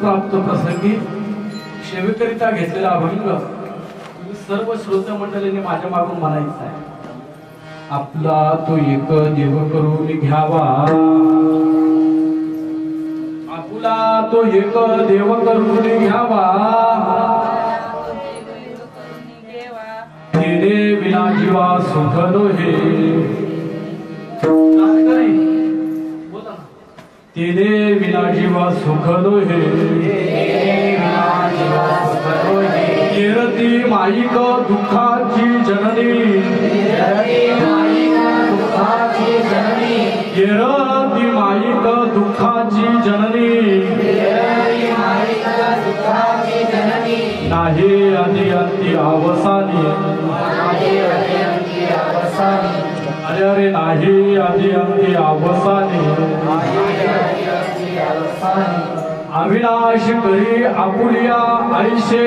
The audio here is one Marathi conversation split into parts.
प्राप्त प्रसंगी सेवेकरिता घेतलेला अभंग सर्व श्रोते मंडळींनी माझ्या मागून म्हणायचा आहे. आपला तो एक देव करून घ्यावा, आपला तो एक देव करून घ्यावा, तेरे विना जीवा सुख नोहे, तेरे बिना जीवा सुख नोहे, येरती माईक दुःखाची जननी, येरती माईक दुःखाची जननी, नाही आधी अंती अवसानी, अरे अरे नाही आधी अंती अवसानी, अविनाश करी आपुलिया ऐसे,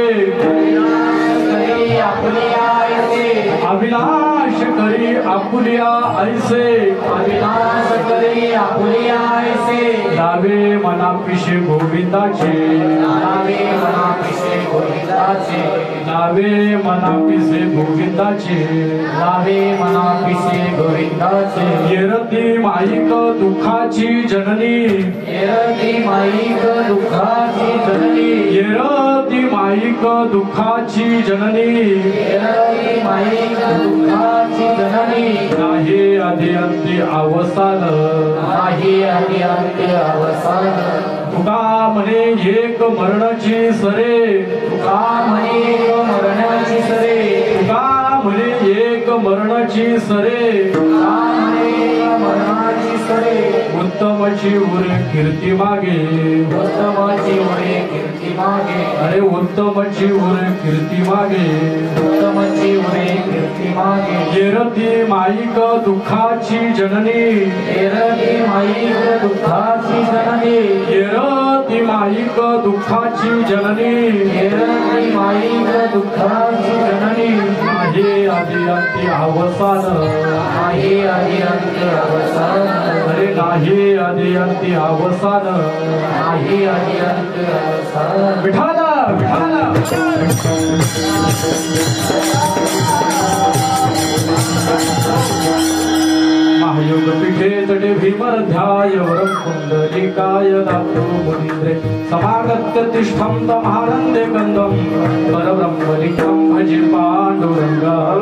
अविनाश करी आपुलिया ऐसे, अविनाश करी आपुलिया ऐसे, लावे मना पिशे गोविंदाचे, लावे मना पिशे गोविंदाचे, लावे मना पिशे गोविंदाचे, लावे मना पिशे गोविंदाचे, येरती माईक दुःखाची जननी, येरती माईक दुःखाची जननी, येरती माईक दुःखाची जननी, येरती माईक दुःखाची जननी, नाही आधी अंती अवसान, नाही आधी अंती अवसान, तुका म्हणे एक मरणाची सरे, तुका म्हणे एक मरणाची सरे, तुका म्हणे एक मरणाची सरे, तुका म्हणे एक मरणाची सरे, उत्तमची उरे कीर्ती मागे, उत्तमची उरे कीर्ती मागे, अरे उत्तमची उरे कीर्ती मागे, उत्तमची उरे कीर्ती मागे, येरती माईक दुःखाची जननी, येरती माईक दुःखाची जननी, येरती माईक दुःखाची जननी, येरती माईक दुःखाची जननी, आहे आधी अंती अवसान, आहे आधी अंती अवसान, अरे नाही आधी अंती अवसान, नाही आधी अंती अवसान, विठाला विठाला महायोग पीठे तटे भीमध्याय वरं कुंडलिकाय दातु मुनीन्द्रे समागत्य तिष्ठं तमानन्दे कन्दं परब्रह्मलिङ्गं भजे पाण्डुरङ्गं।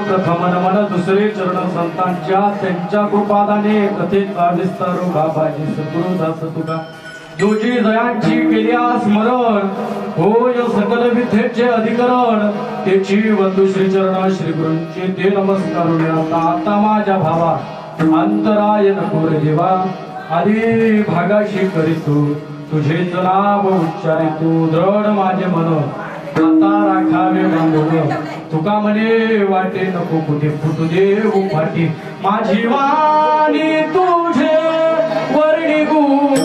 प्रथम नमन दुसरे चरण संतांच्या त्यांच्या कृपादाने कथेचा विस्तार बाबाजी सद्गुरु दास तुका जोजी जयांची केल्या स्मरण होय सकल विद्येचे अधिकरण त्याची वंदू श्री चरण श्री गुरूंचे ते नमस्कार आता माझ्या भावा अंतराय नको रे देवा आधी भागाशी करीतो तुझेच नाव उच्चारितो दृढ माझे मन आता राखावे बांधून तुका म्हणे वाटे नको कुठे फुटू देऊ फाटी माझी वाणी तुझे वर्णी गुण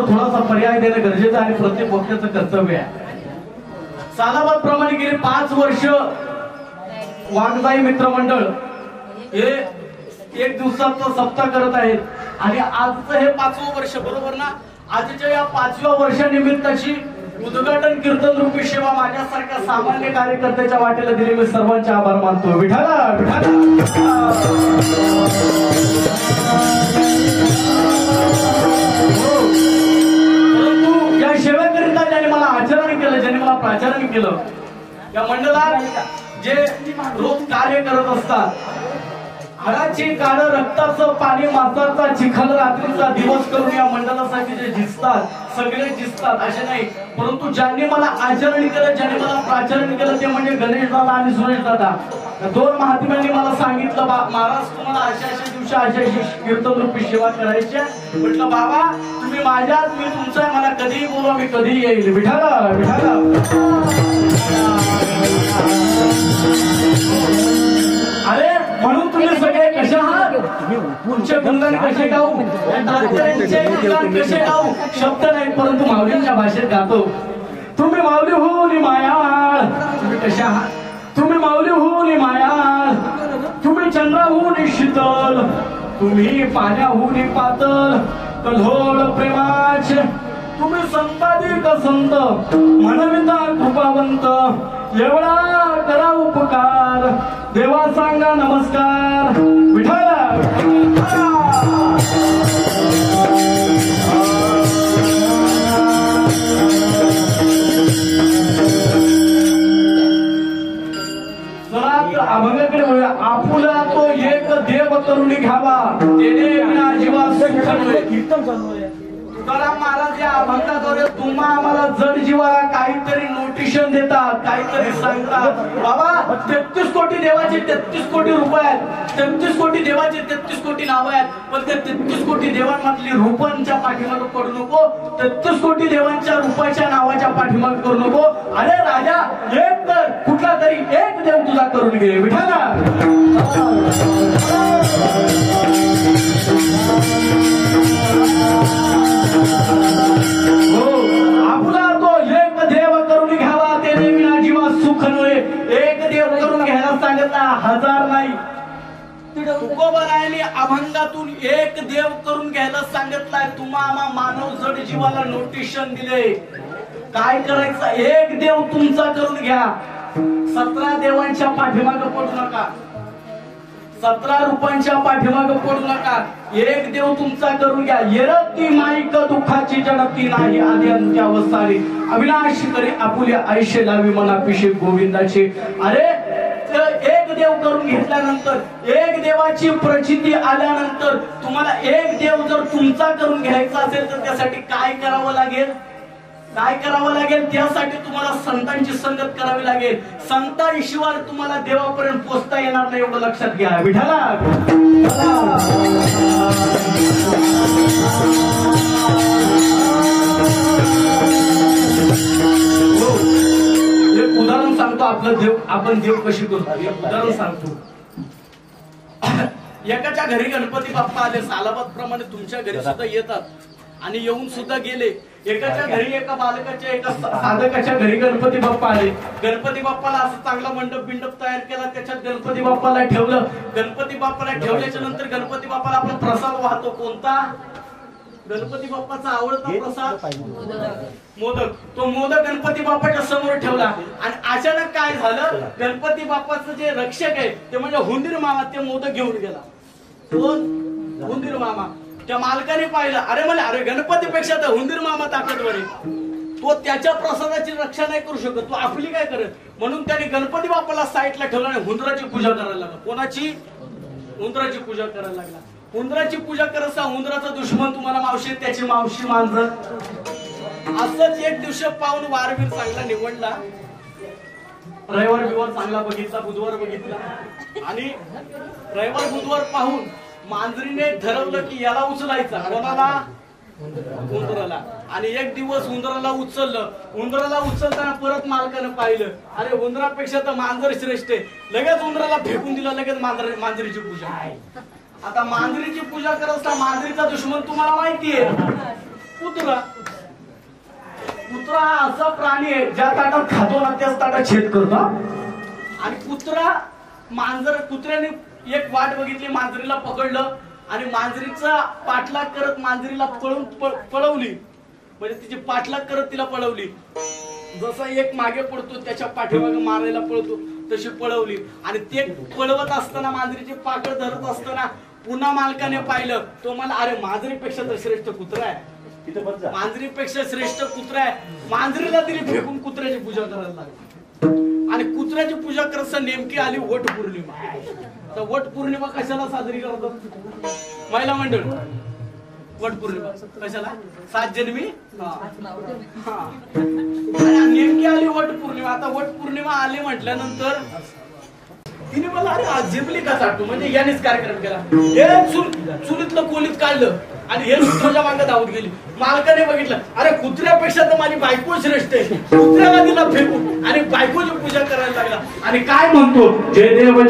थोडासा पर्याय देणं गरजेचं आणि प्रत्येक वक्त्याचं कर्तव्य आहे। सालाबाद प्रमाणे गेले 5 वर्ष वाघजाई मित्र मंडळ हे एक दिवसाचं सप्ताह करत आहेत आणि आजचं हे 5वं वर्ष बरोबर ना। आजच्या या 5व्या वर्षानिमित्ताची उद्घाटन कीर्तन रूपी सेवा माझ्यासारख्या सामान्य कार्यकर्त्याच्या वाटेला दिली। मी सर्वांचे आभार मानतो। विठाला या सेवेकरिता ज्याने मला आचरण केलं, ज्याने मला प्राचारण केलं, या मंडळात जे रोज कार्य करत असतात, हाडाची काढ रक्ताचं पाणी माताचा चिखल रात्रीचा दिवस करून या मंडळासाठी जे झिजतात सगळे झिजतात असे नाही, परंतु ज्यांनी मला आचरण केलं, ज्यांनी मला प्राचारण केलं ते म्हणजे गणेश दादा आणि सुरेश दादा। 2 महात्म्यांनी मला सांगितलं महाराज तुम्हाला अशा दिवशी अशा कीर्तन रूपी सेवा करायची। म्हटलं बाबा तुम्ही माझ्यात, मी तुमचा, मला कधीही बोलवा, मी कधीही येईल। विठाला विठाला अरे म्हणून तुम्ही सगळे कसे आहात, तुमचे गुणगान कसे गाऊ, कसे गाऊ शब्द नाही परंतु माऊलींच्या भाषेत गातो। तुम्ही माऊली होऊन मायाळ, तुम्ही कसे आहात, तुम्ही माऊली होऊन मायाळ, तुम्ही चंद्राहून शीतल, तुम्ही पाण्याहून पातळ, कल्होळ प्रेमाचे तुम्ही संताधिक संत, म्हणविता कृपावंत, एवढा करा उपकार, देवा सांगा नमस्कार। विठाला अभंगाकडे वळूया। आपुला तो एक देव करून घ्यावा, तेने विना जीवा सुख नव्हे। कीर्तन चालू आहे। तुकाराम महाराज या अभंगाद्वारे तुम्हा आम्हाला जड जीवाला काहीतरी नोटिशन देतात, काहीतरी सांगतात। बाबा 33 कोटी देवाचे 33 कोटी रुपये आहेत, 33 कोटी देवाचे 33 कोटी नाव आहेत, पण त्या 33 कोटी देवांमधली रूपांच्या पाठीमागे पडू नको, 33 कोटी देवांच्या रूपाच्या नावाच्या पाठीमागे करू नको। अरे राजा एक तर कुठला तरी एक देव तुझा करून घे। विठाला आपुला तो एक देव करून घ्यावा, तेने विना जीवा सुख नव्हे। एक देव करून घ्यायला सांगितला, 1000 नाही। तुकोबारायांनी अभंगातून एक देव करून घ्यायला सांगितलाय। तुम्हा मानव जड जीवाला नोटिशन दिले, काय करायचं, एक देव तुमचा करून घ्या, 17 देवांच्या पाठीमागे पडू नका। 17 रुपयांच्या पाठीमाग पडू नका. एक देव तुमचा करून घ्या. येरती माईक दुःखाची जनती नाही आधी अंत्यावसारी अविनाशी करे आपुल्या आयुष्य लावी मनापिशे गोविंदाचे. अरे एक देव करून घेतल्यानंतर एक देवाची प्रचिती आल्यानंतर तुम्हाला एक देव जर तुमचा करून घ्यायचा असेल तर त्यासाठी काय करावं लागेल? काय करावं लागेल? त्यासाठी तुम्हाला संतांची संगत करावी लागेल. संतांशिवाय तुम्हाला देवापर्यंत पोहोचता येणार नाही एवढं लक्षात घ्या. विठाला एक उदाहरण सांगतो. आपलं देव आपण देव कशी करतो एक उदाहरण सांगतो. एकाच्या घरी गणपती बाप्पा आले. सालाबाद प्रमाणे तुमच्या घरी सुद्धा येतात आणि येऊन सुद्धा गेले. एकाच्या घरी एका बालकाच्या एका साधकाच्या घरी गणपती बाप्पा आले. गणपती बाप्पाला असं चांगला मंडप बिंडप तयार केला. त्याच्यात गणपती बाप्पाला ठेवलं. गणपती बाप्पाला ठेवल्याच्या नंतर गणपती बाप्पाला आपण प्रसाद वाहतो. कोणता? गणपती बाप्पाचा आवडता प्रसाद मोदक. तो मोदक गणपती बाप्पाच्या समोर ठेवला आणि अचानक काय झालं? गणपती बाप्पाचं जे रक्षक आहे ते म्हणजे हुंदीर मामा ते मोदक घेऊन गेला. कोण? हुंदीर मामा. त्या मालकाने पाहिलं. अरे मला अरे गणपतीपेक्षा तर हुंदीर मामा ताकदवर आहे. तो त्याच्या प्रसादाची रक्षा नाही करू शकत. तो आपली काय करत? म्हणून त्याने गणपती बाप्पाला साईडला ठेवला आणि हुंदराची पूजा करायला लागला. कोणाची? हुंदराची पूजा करायला लागला. हुंदराची पूजा करत असता हुंदराचा दुश्मन तुम्हाला मावशी त्याची मावशी मांजर. असंच एक दिवशी पाहून वारवीर चांगला निवडला. रविवार बिवार चांगला बघितला. बुधवार बघितला आणि रविवार बुधवार पाहून मांजरीने ठरवलं की याला उचलायचा. कोणाला? उंदराला. आणि एक दिवस उंदराला उचललं. उंदराला उचलताना परत मालकानं पाहिलं. अरे उंदरापेक्षा तर मांजर श्रेष्ठ आहे. लगेच उंदराला फेकून दिला. लगेच मांजरीची पूजा. आता मांजरीची पूजा करत असता मांजरीचा दुश्मन तुम्हाला माहितीये कुत्रा. कुत्रा असा प्राणी आहे ज्या ताटात खातो ना त्याच ताटात छेद करतो. आणि कुत्र्याने एक वाट बघितली. मांजरीला पकडलं आणि मांजरीचा पाठलाग करत मांजरीला पळवली. म्हणजे तिची पाठलाग करत तिला पळवली. जसा एक मागे पडतो त्याच्या पाठीमागे मारायला पळतो तशी पळवली. आणि ते पळवत असताना मांजरीची पाकड धरत असताना पुन्हा मालकाने पाहिलं. तो मला अरे मांजरीपेक्षा तर श्रेष्ठ कुत्रा आहे. मांजरीपेक्षा श्रेष्ठ कुत्रा आहे. मांजरीला तिने फेकून कुत्र्याची पूजा करायला लागली. आणि कुत्र्याची पूजा करत नेमकी आली वट पौर्णिमा. तर वट पौर्णिमा कशाला साजरी करतात महिला मंडळ? वट पौर्णिमा कशाला? 7 जन्मी नेमकी आली वट पौर्णिमा. आता वट पौर्णिमा आली म्हटल्यानंतर तिने मला अरे जिबली का साठू म्हणजे यानेच कार्यक्रम केला. हे चुलीतलं कोलीत काढलं आणि हे कुत्र्याच्या मागे धावत गेली. मालकाने बघितलं अरे कुत्र्यापेक्षा तर माझी बायको श्रेष्ठ आहे. कुत्र्याला तिला फेकून आणि बायकोची पूजा करायला लागला. आणि काय म्हणतो? जय देव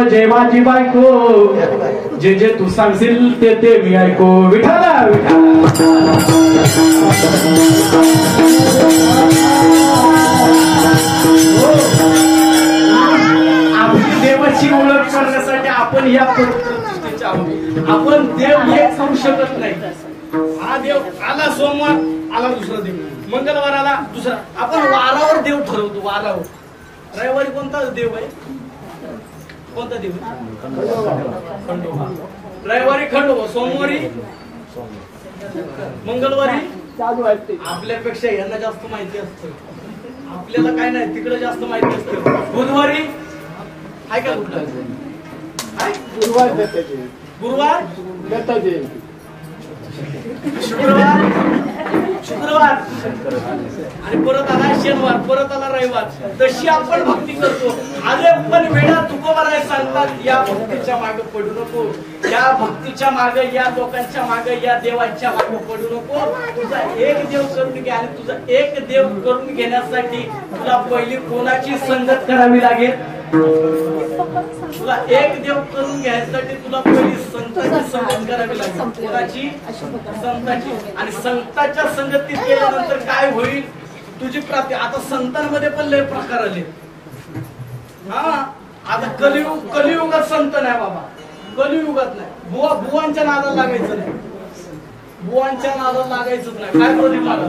जय माझी बायको. जे जे तू सांगशील ते ते मी ऐको. विठाला आपली देवाची ओळख करण्यासाठी आपण या पद्धतीच्या आहोत. आपण देव एक करू शकत नाही. हा देव आला सोमवार आला दुसरा देव, मंगळवार आला दुसरा. आपण वारावर देव ठरवतो. वारावर रविवारी कोणता देव आहे? कोणता देव? खंडोबा. रविवारी खंडोबा, सोमवारी मंगळवारी आपल्यापेक्षा यांना जास्त माहिती असतं. आपल्याला काय नाही तिकडे जास्त माहिती असतं. बुधवारी आहे का कुठला? गुरुवार शुक्रवार आणि परत आला शनिवार, परत आला रविवार. तशी आपण भक्ती करतो. अरे पण वेळा तुकोबाराय सांगतात या भक्तीच्या मागे पडू नको. या भक्तीच्या मागे या लोकांच्या मागे या देवांच्या मागे पडू नको. तुझा एक देव करून घे. आणि तुझा एक देव करून घेण्यासाठी तुला पहिली कोणाची संगत करावी लागेल? तुला एक देव करून घ्यायसाठी तुला पहिली संतांची संगत करावी लागेल. कोणाची? संतांची. आणि संतांच्या संगतीत गेल्यानंतर काय होईल? तुझी प्राप्ती. आता संतांमध्ये पण लय प्रकार आले. हा आता कलियुगात संत नाही बाबा. कलियुगात नाही. बुवांच्या नादाला लागायचं नाही. बुवांच्या नादाला लागायचंच नाही. काय बोलली मला?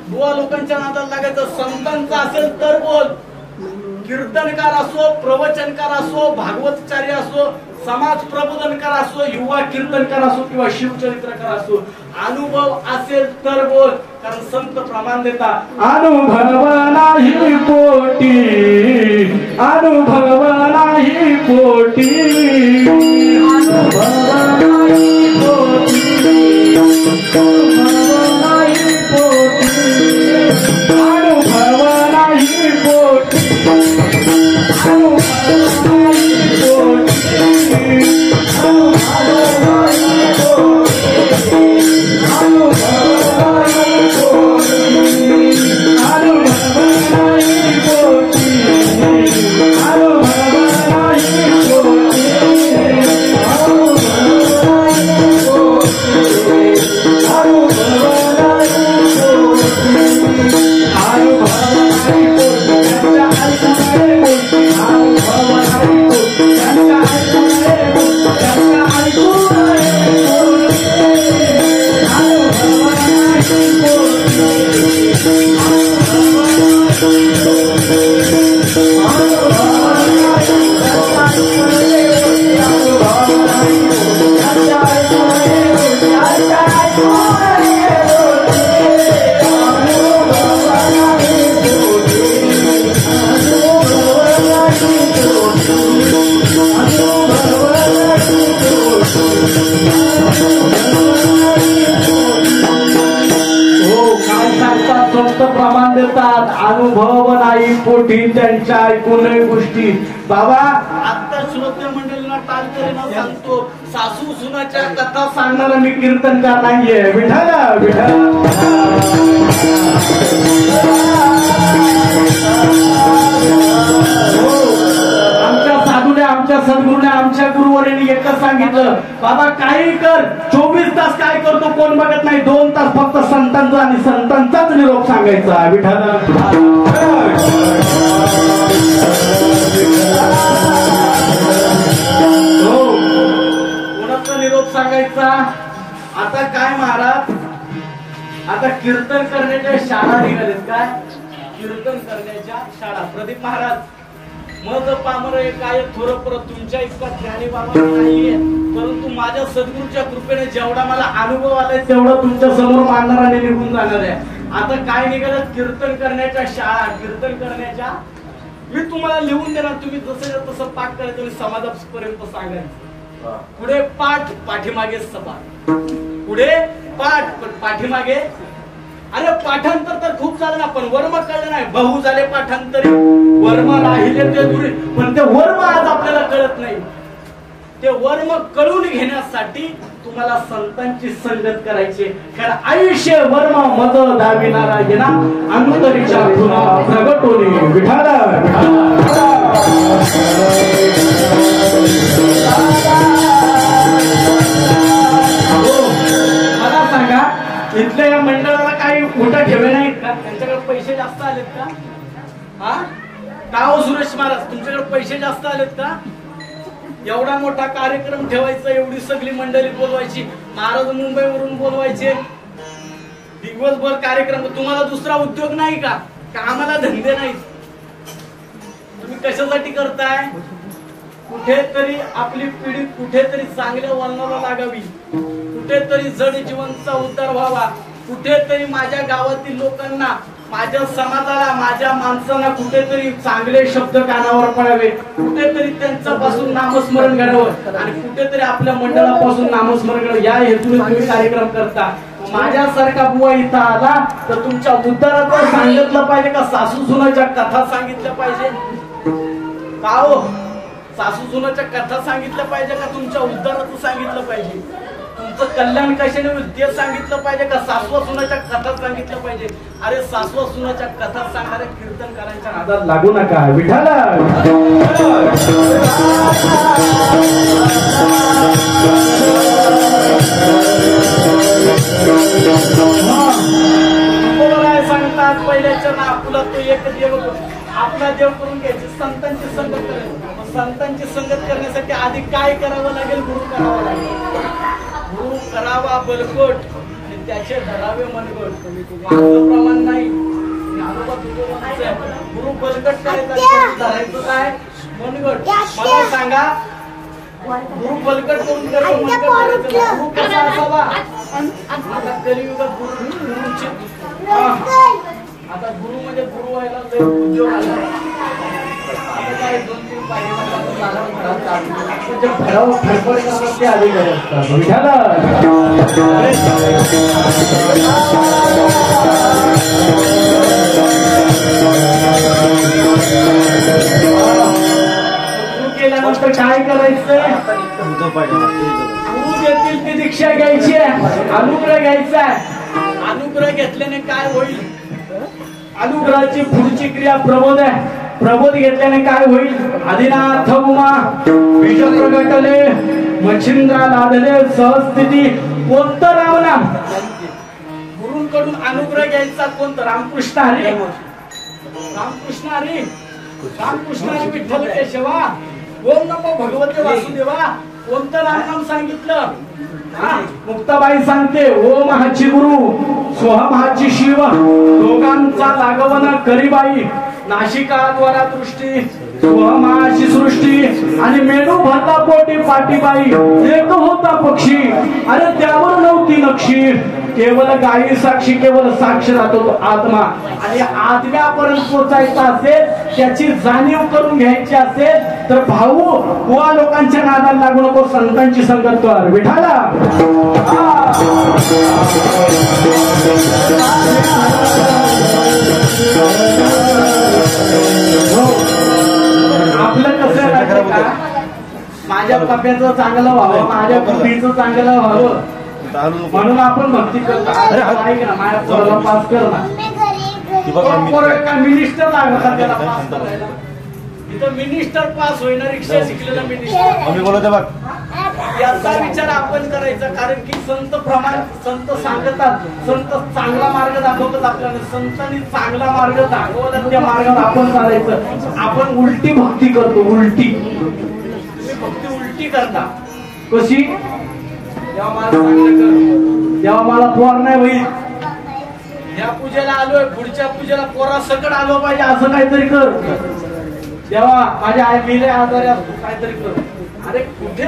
बुवा लोकांच्या नादाला लागायचं. संतांचं असेल तर बोल. कीर्तनकार असो, प्रवचनकार असो, भागवतचार्य असो, समाज प्रबोधनकार असो, युवा कीर्तनकार असो किंवा शिवचरित्रकार असो, अनुभव असेल तर बोल. कारण संत प्रमाण देता, अनुभव नाही पोटी, अनुभव नाही पोटी, अनुभव नाही पोटी, अनुभव नाही पोटी, अनुभव नाही पोटी, अनुभव नाही पोटी, अनुभव नाही पोटी त्यांच्या ऐकून गोष्टी. बाबा आता श्रोते मंडळींना टाळकरीना सांगतो, सासू सुनाच्या कथा सांगणारा मी कीर्तनकार नाहीये. विठ्ठल विठ्ठल आमच्या साधूने, आमच्या सद्गुरूने, आमच्या गुरुवरांनी एकच सांगितलं, बाबा काही कर, 24 तास काय करतो कोण बघत नाही, 2 तास फक्त संतांचा आणि संतांचाच निरोप सांगायचा. विठ्ठल कोणाचा निरोप सांगायचा. आता काय महाराज, आता कीर्तन करण्याच्या शाळा निघालेत. काय कीर्तन करण्याच्या शाळा. प्रदीप महाराज, मग पामर काय थोर परत तुमच्या इतका ज्ञानी बाबा नाहीये, परंतु माझ्या सद्गुरूच्या कृपेने जेवढा मला अनुभव आलाय तेवढं तुमच्या समोर मांडणार आणि निघून जाणार आहे. आता काय निघालं, कीर्तन करण्याच्या शाळा. कीर्तन करण्याच्या मी तुम्हाला लिहून देणार, तुम्ही जसं तसं पाठ करायचं, तुम्ही समाजापर्यंत सांगायचं. पुढे पाठ, पाठीमागे सभा. पुढे पाठ, पाठीमागे. अरे पाठांतर तर खूप झालं ना, पण वर्म कळलं नाही. बहु झाले पाठांतरी, वर्म राहिले ते दुरी, पण ते वर्म आज आपल्याला कळत नाही. ते वर्म कळून घेण्यासाठी तुम्हाला संतांची संगत करायची. कारण आयुष्य वर्म मत दाविणारा येना अंतरीच्या पुन्हा प्रगटोनी. विठाला मला सांगा, इथल्या या मंडळाला काही उठा ठेवे नाहीत का? त्यांच्याकडे पैसे जास्त आलेत का? हा का हो सुरेश महाराज, तुमच्याकडे पैसे जास्त आलेत का? एवढा मोठा कार्यक्रम ठेवायचा, एवढी सगळी मंडळी बोलवायची, महाराज मुंबईवरून बोलवायचे, दिवसभर कार्यक्रम. तुम्हाला दुसरा उद्योग नाही का? आम्हाला धंदे नाहीत. तुम्ही कशासाठी करताय? कुठेतरी आपली पिढी कुठेतरी चांगल्या वळणाला लागावी, कुठेतरी जड जीवनचा उद्धार व्हावा, कुठेतरी माझ्या गावातील लोकांना, माझ्या समाजाला, माझ्या माणसांना कुठेतरी चांगले शब्द कानावर पडावे, कुठेतरी त्यांच्यापासून नामस्मरण घडावं आणि कुठेतरी आपल्या मंडळापासून नामस्मरण घडावं. या हेतूने तुम्ही कार्यक्रम करता. माझ्यासारखा बुवा इथं आला तर तुमच्या उद्धाराचं सांगितलं पाहिजे का सासू सुनाच्या कथा सांगितल्या पाहिजे का हो? सासू सुनाच्या कथा सांगितल्या पाहिजे का तुमच्या उद्धाराचं सांगितलं पाहिजे? तुमचं कल्याण कशाने होईल ते सांगितलं पाहिजे का सासवा सुनाच्या कथा सांगितलं पाहिजे? अरे सासवा सुनाच्या कथा सांगणाऱ्या कीर्तनकारांच्या नादात लागू नका. विठाला सांगतात पहिल्याच्या ना आपला तो एक देव, आपला देव करून घ्यायची, संतांची संगत करायची. संतांची संगत करण्यासाठी आधी काय करावं लागेल? गुरु करावा लागेल. गुरु करावा बलकोट आणि त्याचे धरावे मनगट. माझं प्रमाण नाही, गुरु बलकट करायचा, धरायचं काय? मनगट. मला सांगा, गुरु बलकट करून गुरु कसा असावा आता कलियुगात गुरुची आता गुरु म्हणजे गुरु व्हायला लय उद्योग आला आता काय 2-3 पायरी घरावर फडफड करतात ते अधिकारी असतात केल्यानंतर काय करायचं गुरु देतील ती दीक्षा घ्यायची अनुग्रह घ्यायचा अनुग्रह घेतल्याने काय होईल अनुग्रहाची पुढची क्रिया प्रबोध आहे प्रबोध घेतल्याने काय होईल आदिनाथ उमा विष प्रगटले मच्छिंद्रा लादले सहस्थिती कोणतं रामनाम गुरूंकडून अनुग्रह घ्यायचा कोणतं रामकृष्ण हरी रामकृष्ण हरी रामकृष्ण हरी विठ्ठल केशवा ओम नमो भगवते वासुदेवा कोणतं रामनाम सांगितलं मुक्ताबाई सांगते ओम हाची गुरु सोहम हाची शिव दोघांचा लागवण करीबाई नाशिकाद्वारा दृष्टी सोहमाची सृष्टी आणि मेनू भरला पोटी पाटीबाई एक होता पक्षी अरे त्यावर नव्हती नक्षी केवळ गायी साक्षी केवळ साक्ष राहतो तो आत्मा आणि आत्म्यापर्यंत पोचायचा असेल त्याची जाणीव करून घ्यायची असेल तर भाऊ बुवा लोकांच्या नादाला लागू नको संतांची संगत कर विठाला आपलं कसं आहे का माझ्या पप्प्याचं चांगलं व्हावं माझ्या बुद्धीचं चांगलं व्हावं म्हणून आपण भक्ती करतो ऐक ना माझ्या पोराला पास कर ना मिनिस्टर लागत त्याला पास करायला इथं मिनिस्टर पास होईना रिक्षा शिकलेला मिनिस्टर याचा विचार आपण करायचा कारण की संत सांगतात संत चांगला मार्ग दाखवतात आपल्याला संतांनी चांगला मार्ग दाखवला त्या मार्गात आपण चालायचं आपण उलटी भक्ती करतो उलटी तुम्ही भक्ती उलटी करता कशी जेव्हा मला चांगलं कर जेव्हा मला पोर नाही होईल या पूजेला आलोय पुढच्या पूजेला पोरा सकट आलो पाहिजे असं काहीतरी कर तेव्हा माझ्या आई मिले आजारी असतो काहीतरी कर अरे कुठे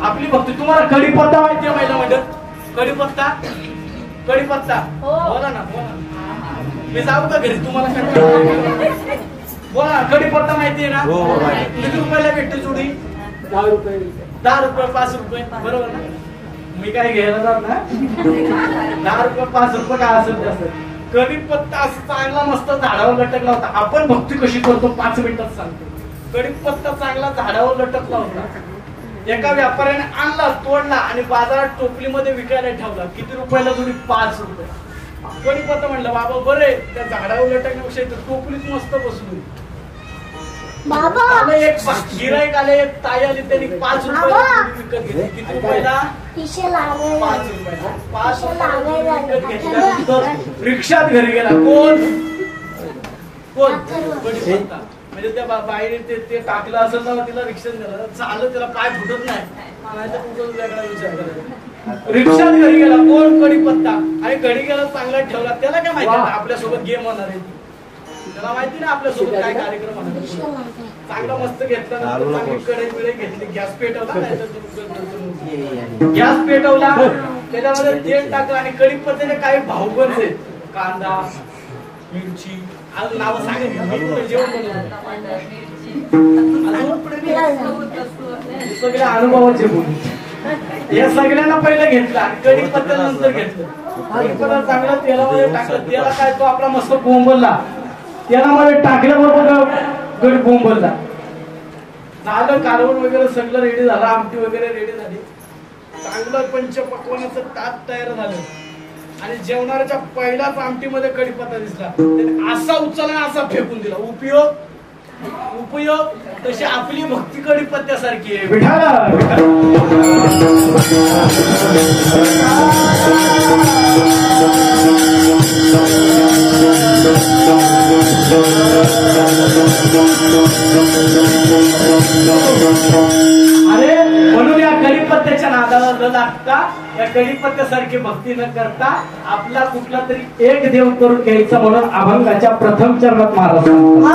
आपली भक्ती तुम्हाला कढीपत्ता माहितीये महिला मंडळ कढीपत्ता कढीपत्ता बोला ना बोला मी जाऊ का घरी तुम्हाला बोला कढीपत्ता माहितीये ना किती रुपयाला भेटते जोडी 10 रुपये 5 रुपये बरोबर ना मी काय घ्यायला जात ना 10 रुपये 5 रुपये काय असेल त्याचं कढीपत्ता असं चांगला मस्त झाडावर लटकला होता आपण भक्ती कशी करतो 5 मिनिटात सांगतो कढीपत्ता चांगला झाडावर लटकला होता एका व्यापाऱ्याने आणला तोडला आणि बाजारात टोपलीमध्ये विकायला ठेवला किती रुपयाला जोडी 5 रुपये कढीपत्ता म्हणलं बाबा बरे त्या झाडावर लटकण्यापेक्षा टोपलीत मस्त बसलो एक गिराईक आले एक ताई आली त्यांनी 5 रुपये विकत घेतली किती रुपयाला 5 रुपयाला विकत घेतल्यानंतर रिक्षात घरी गेला कोण कढीपत्ता म्हणजे त्या बाईने ते टाकलं असेल ना तिला रिक्षात गेला चालत त्याला पाय फुटत नाही वेगळा विचार करायचा रिक्षात घरी गेला कोण कढीपत्ता आणि घडी गेला चांगला ठेवला त्याला काय माहिती आपल्यासोबत गेम होणार आहे त्याला माहिती ना आपल्यासोबत काय कार्यक्रम होणार चांगला मस्त घेतला कढई बिडई घेतली गॅस पेटवला गॅस पेटवला त्याच्यामध्ये तेल टाकलं आणि कढीपत्त्याने काही भाव बनले कांदा मिरची आज नाव सांगितलं जेवण सगळ्या अनुभवाचे बोल या सगळ्यांना पहिलं घेतलं आणि कढीपत्त्या नंतर घेतलं कढीपत्ता चांगला तेलामध्ये टाकलं त्याला काय तो आपला मस्त बोंबलला तेलामध्ये टाकल्याबरोबर गडी बोंबलला झालं कालवण वगैरे सगळं रेडी झालं आमटी वगैरे रेडी झाली चांगलं पंचपक्वानाचं ताट तयार झालं आणि जेवणाच्या पहिल्याच आमटीमध्ये कढीपत्ता दिसला त्याने असा उचलला असा फेकून दिला उपयोग तशी आपली भक्ती कढीपत्त्यासारखी आहे विठाला अरे म्हणून या कढीपत्त्याच्या नादाला न लागता या कढीपत्त्यासारखी भक्ती न करता आपला कुठला तरी एक देव करून घ्यायचा म्हणून अभंगाच्या प्रथम चरणात महाराज सांगतात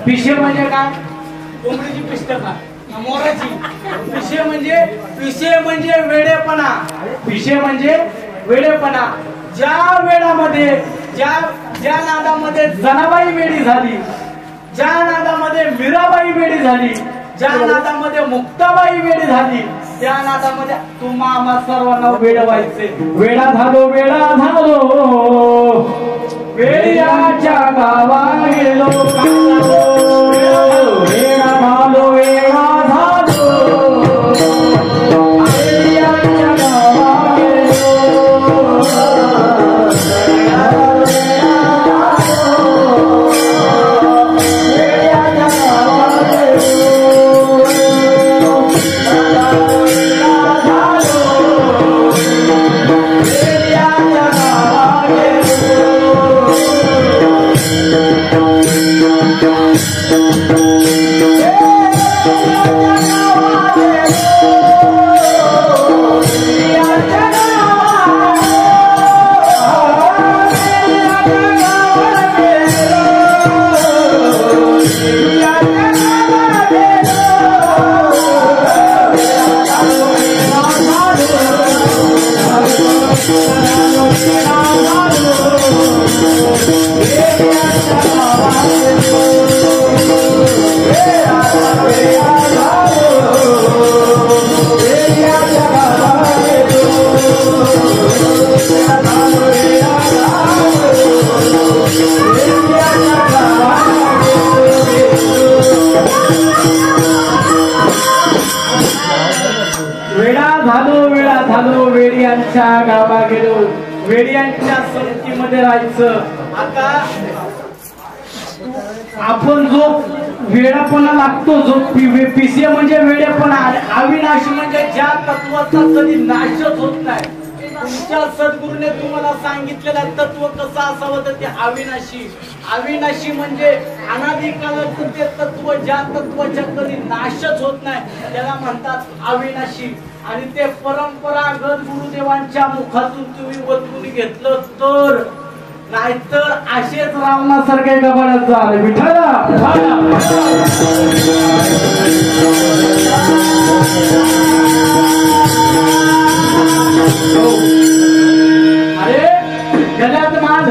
पिशे म्हणजे काय? कोंबडीची पिष्टका मोराची. पिशे म्हणजे वेडेपणा. पिशे म्हणजे वेडेपणा. ज्या वेळामध्ये ज्या नादामध्ये जनाबाई वेडी झाली, ज्या नादामध्ये मीराबाई वेडी झाली, ज्या नादामध्ये मुक्ताबाई वेडी झाली, त्या नादामध्ये तुम्हा आम्हा सर्वांना वेडवायचे. वेडा झालो वेड्याच्या गावा गेलो वेडा झालो वेड्याच्या गावा वेड्यांच्या गावा गेलो. वेड्यांच्या संगतीमध्ये राहायचं. आता आपण जो वेडापणा लागतो, जो पिसे म्हणजे वेडेपणा, अविनाशी म्हणजे ज्या तत्वाचा कधी नाशच होत नाही, तुमच्या सद्गुरूने तुम्हाला सांगितलेलं तत्व कसं असावं तर ते अविनाशी. अविनाशी म्हणजे अनादी कालाचं ते तत्व, ज्या तत्वाचा कधी नाशच होत नाही त्याला म्हणतात अविनाशी. आणि ते परंपरागत गुरुदेवांच्या मुखातून तुम्ही वतून घेतलं तर, नाहीतर असेच रावणासारखे गबाळात झाले. विठाला अरे गल्यात माल,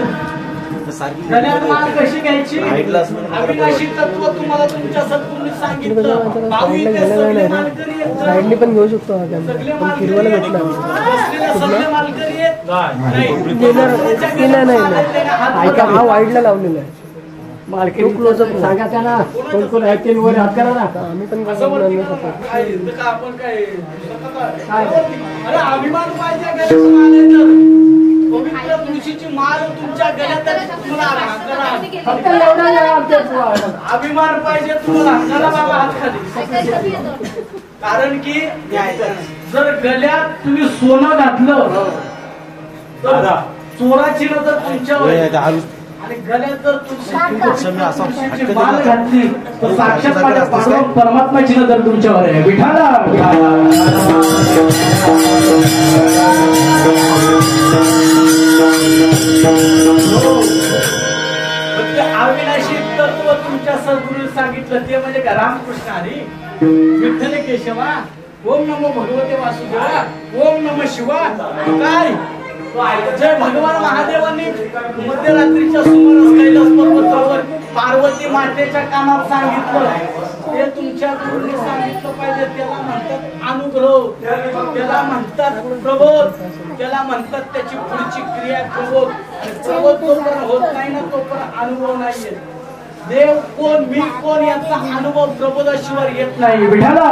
गल्यात माल कशी घ्यायची? अविनाशी तत्व तुम्हाला तुमच्या सद्गुरूंनी सांगितलं. भावी ते सगळे मालकरी साईडने पण घेऊ शकतो. फिरवायला भेटला सगळे मालकरी आहेत नाही. ऐका, हा वाईडला लावलेला आहे. मार्केट क्लोजअप सांगा त्यांना कोण कोण आहेत ते वर हात करा ना. आम्ही पण आपण काय अरे अभिमान पाहिजे. पवित्र तुळशीची माळ तुमच्या गळ्यात अभिमान पाहिजे तुम्हाला. चला बाबा हात खाली. कारण की जर गळ्यात तुम्ही सोनं घातलं तर चोराची नजर तुमच्यावर, आणि गळ्यात जर तुळशीची माळ घातली तर साक्षात परमात्म्याची नजर तुमच्यावर आहे. विठाला अविनाशी तत्व तुमच्या सद्गुरूंनी सांगितलं ते म्हणजे का? रामकृष्ण हरी विठ्ठल केशवा, ओम नमो भगवते वासुदेवा, ओम नमः शिवा. काय जय भगवान महादेवांनी मध्यरात्रीच्या सुमारास कैलास पर्वतावर पार्वती मातेच्या कानात सांगितलं ते तुमच्या गुरूंनी सांगितलं पाहिजे. त्याला म्हणतात अनुग्रह, त्याला म्हणतात प्रबोध, त्याला म्हणतात त्याची पुढची क्रिया प्रबोध. प्रबोध जोपर्यंत होत नाही ना तोपर्यंत अनुभव नाहीये. देव कोण, मी कोण याचा अनुभव प्रबोधाशिवाय येत नाही. विठाला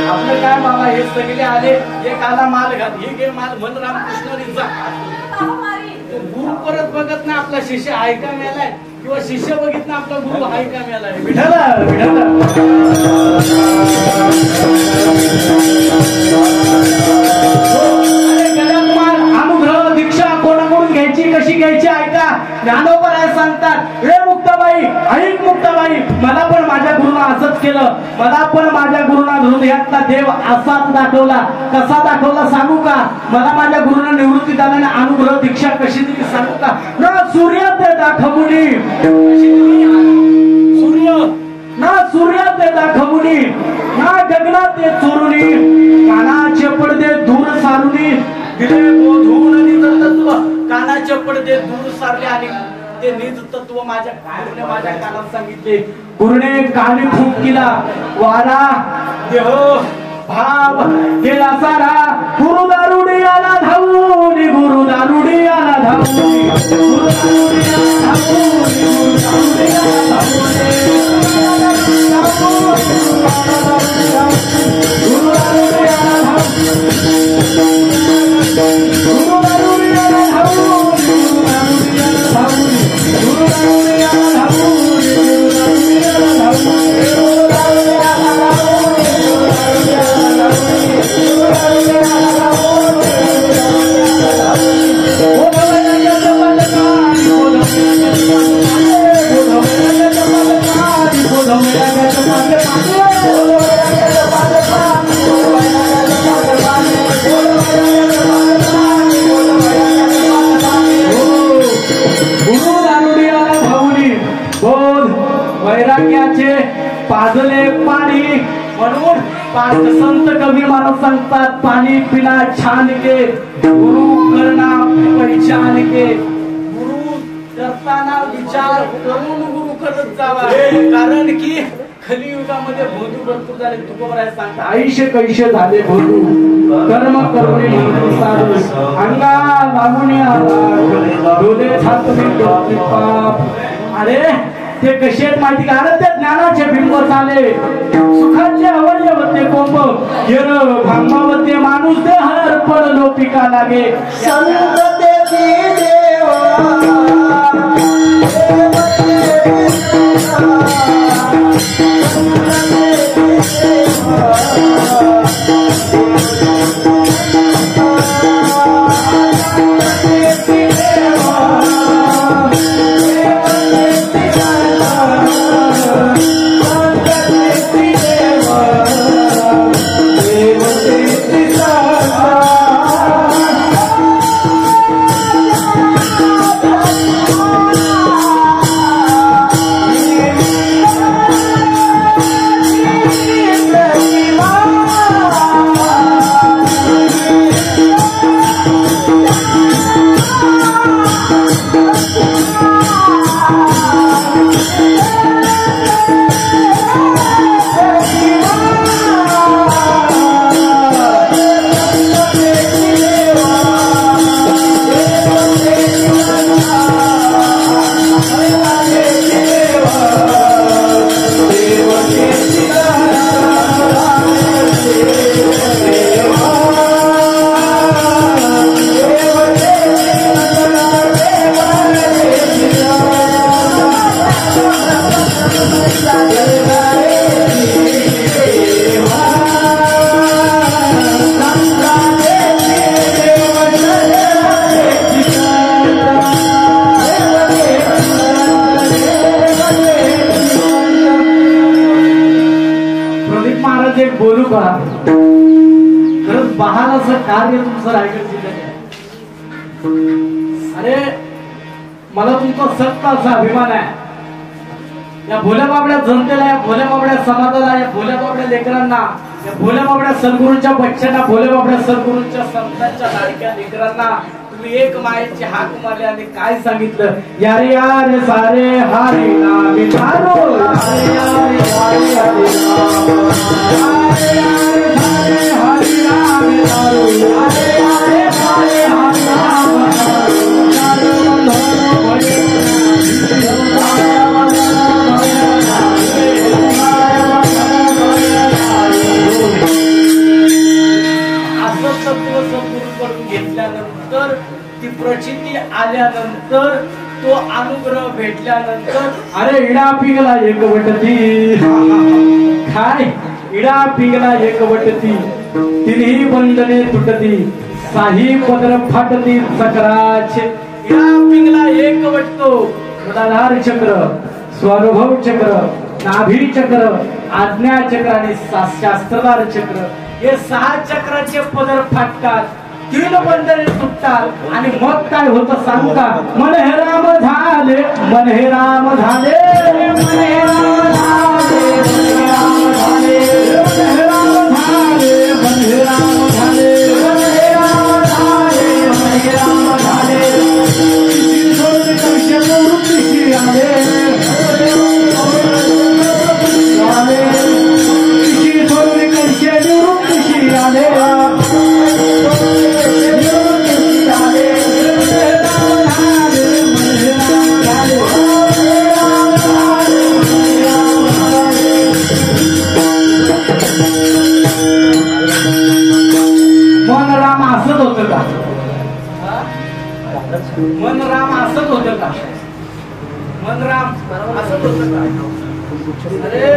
आपलं काय बाबा, हे सगळे आले, एक आला माल घाल, हे घे माल म्हण रामकृष्ण. गुरु परत बघत ना आपला शिष्य आहे का मेलाय, किंवा शिष्य बघित ना आपला गुरु आहे का मेलाय. विठाला विठाला अनुग्रह दीक्षा कोणाकडून घ्यायची, कशी घ्यायची ऐका. ज्ञानोबा राय सांगतात, हे मुक्ताबाई ऐक मुक्ताबाई, मला पण माझ्या गुरुनं असंच केलं. मला पण माझ्या गुरुना हृदयातला देव असाच दाखवला. कसा दाखवला सांगू का? मला माझ्या गुरुनं निवृत्ती झाल्याने अनुग्रह दीक्षा कशी दिली सांगू का? ना सूर्यात दाखवली, सूर्य ना सूर्यात दाखवली, ना गगनात चोरुनी, कानाचे पडदे दूर सारुनी दिले बोधून निज तत्व. कानाचे पडदे दूर सारले आणि ते निज तत्व माझ्या गुरुने माझ्या कानात सांगितले. गुरुने कानी फूक केला, वारा देह भाव गेला सारा. गुरु दारुडी आला धावून, गुरु दारुडी आला धावून, गुरु दारुडी आला धावून, गुरु दारुडी आला वैराग्याचे पाजले पाणी म्हणून पाच संत कवी मानव सांगतात, पाणी पिला छान के गुरु करना पहिचान के. गुरु करताना विचार करून गुरु करत जावा. कारण की कलियुगामध्ये भोंदू भरपूर झाले. तुकोबराय सांगतात, आयुष्य कैसे झाले भोंदू, कर्म करुणी सारू, अंगा लागून आला डोले छाती पाप. अरे ते कसे आहेत माहिती का? अरे ते ज्ञानाचे बिंब झाले, सुखाचे अवयव होते कोंब, हिर भांबावते माणूस दे हर पडलो पिका लागे. संत देवी देवा असं कार्य तुमचं रायगड जिल्ह्यात आहे. अरे मला तुमचा सक्त असा अभिमान आहे. या भोल्या बाबड्या जनतेला, या भोल्या बाबड्या समाजाला, या भोल्या बाबड्या लेकरांना, या भोल्या बाबड्या सद्गुरूंच्या बच्चांना, भोल्या बाबड्या सद्गुरूंच्या संतांच्या लाडक्या लेकरांना तुम्ही एक मायेची हाक मारली आणि काय सांगितलं? यारे यारे सारे हरी नाम विचारो, यारे यारे सारे हरी नाम, यारे यारे सारे हरी नाम विचारो, यारे यारे सारे हरी नाम घेतल्यानंतर, ती प्रचिती आल्यानंतर, तो अनुग्रह भेटल्यानंतर, अरे इडा पिगला एक वटती, काय इडा पिगला एक वटती, तिन्ही बंधने तुटती, साही पदर फाटती चक्राचे. इडा पिगला एक वटतो, मूलाधार चक्र, स्वानुभव चक्र, नाभी चक्र, आज्ञा चक्र आणि शास्त्रधार चक्र, हे 6 चक्राचे पदर फाटतात, 3 बंधने तुटतात आणि मग काय होतं सांगू का? मन हे राम झाले, मन हे राम झाले, मन हे राम झाले, मन हे राम झाले, मन हे राम झाले, मन हे राम झाले, मन हे राम झाले, मन हे राम झाले. किती सोडून कशा वृत्तीशी आले, किती सोडून कशा वृत्तीशी आले, मन राम असत होतं का? मन राम असत होतं का? अरे